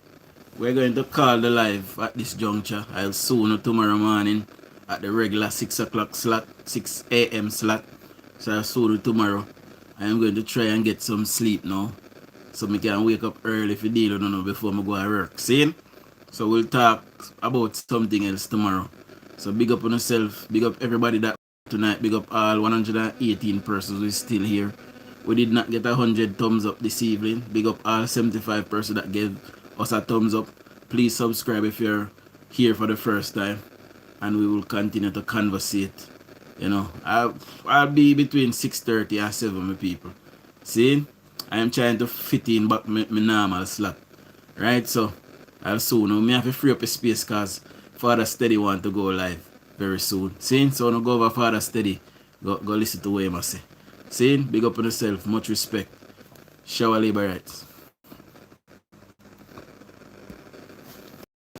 we're going to call the live at this juncture. I'll soon tomorrow morning at the regular 6 o'clock slot, 6 a.m. slot. So I'll soon tomorrow. I'm going to try and get some sleep now, so I can wake up early if you deal with it before I go to work. See? So we'll talk about something else tomorrow. So big up on yourself, big up everybody that tonight, big up all 118 persons who is still here. We did not get 100 thumbs up this evening. Big up all 75 persons that gave us a thumbs up. Please subscribe if you're here for the first time, and we will continue to conversate. I'll be between 6:30 and 7, my people. See? I am trying to fit in back my normal slot. Right? So, I'll soon. I have to free up a space because Father Steady want to go live very soon. See? So, I'll go over Father Steady. Go listen to what I say. See? Big up on yourself. Much respect. Shower labor rights.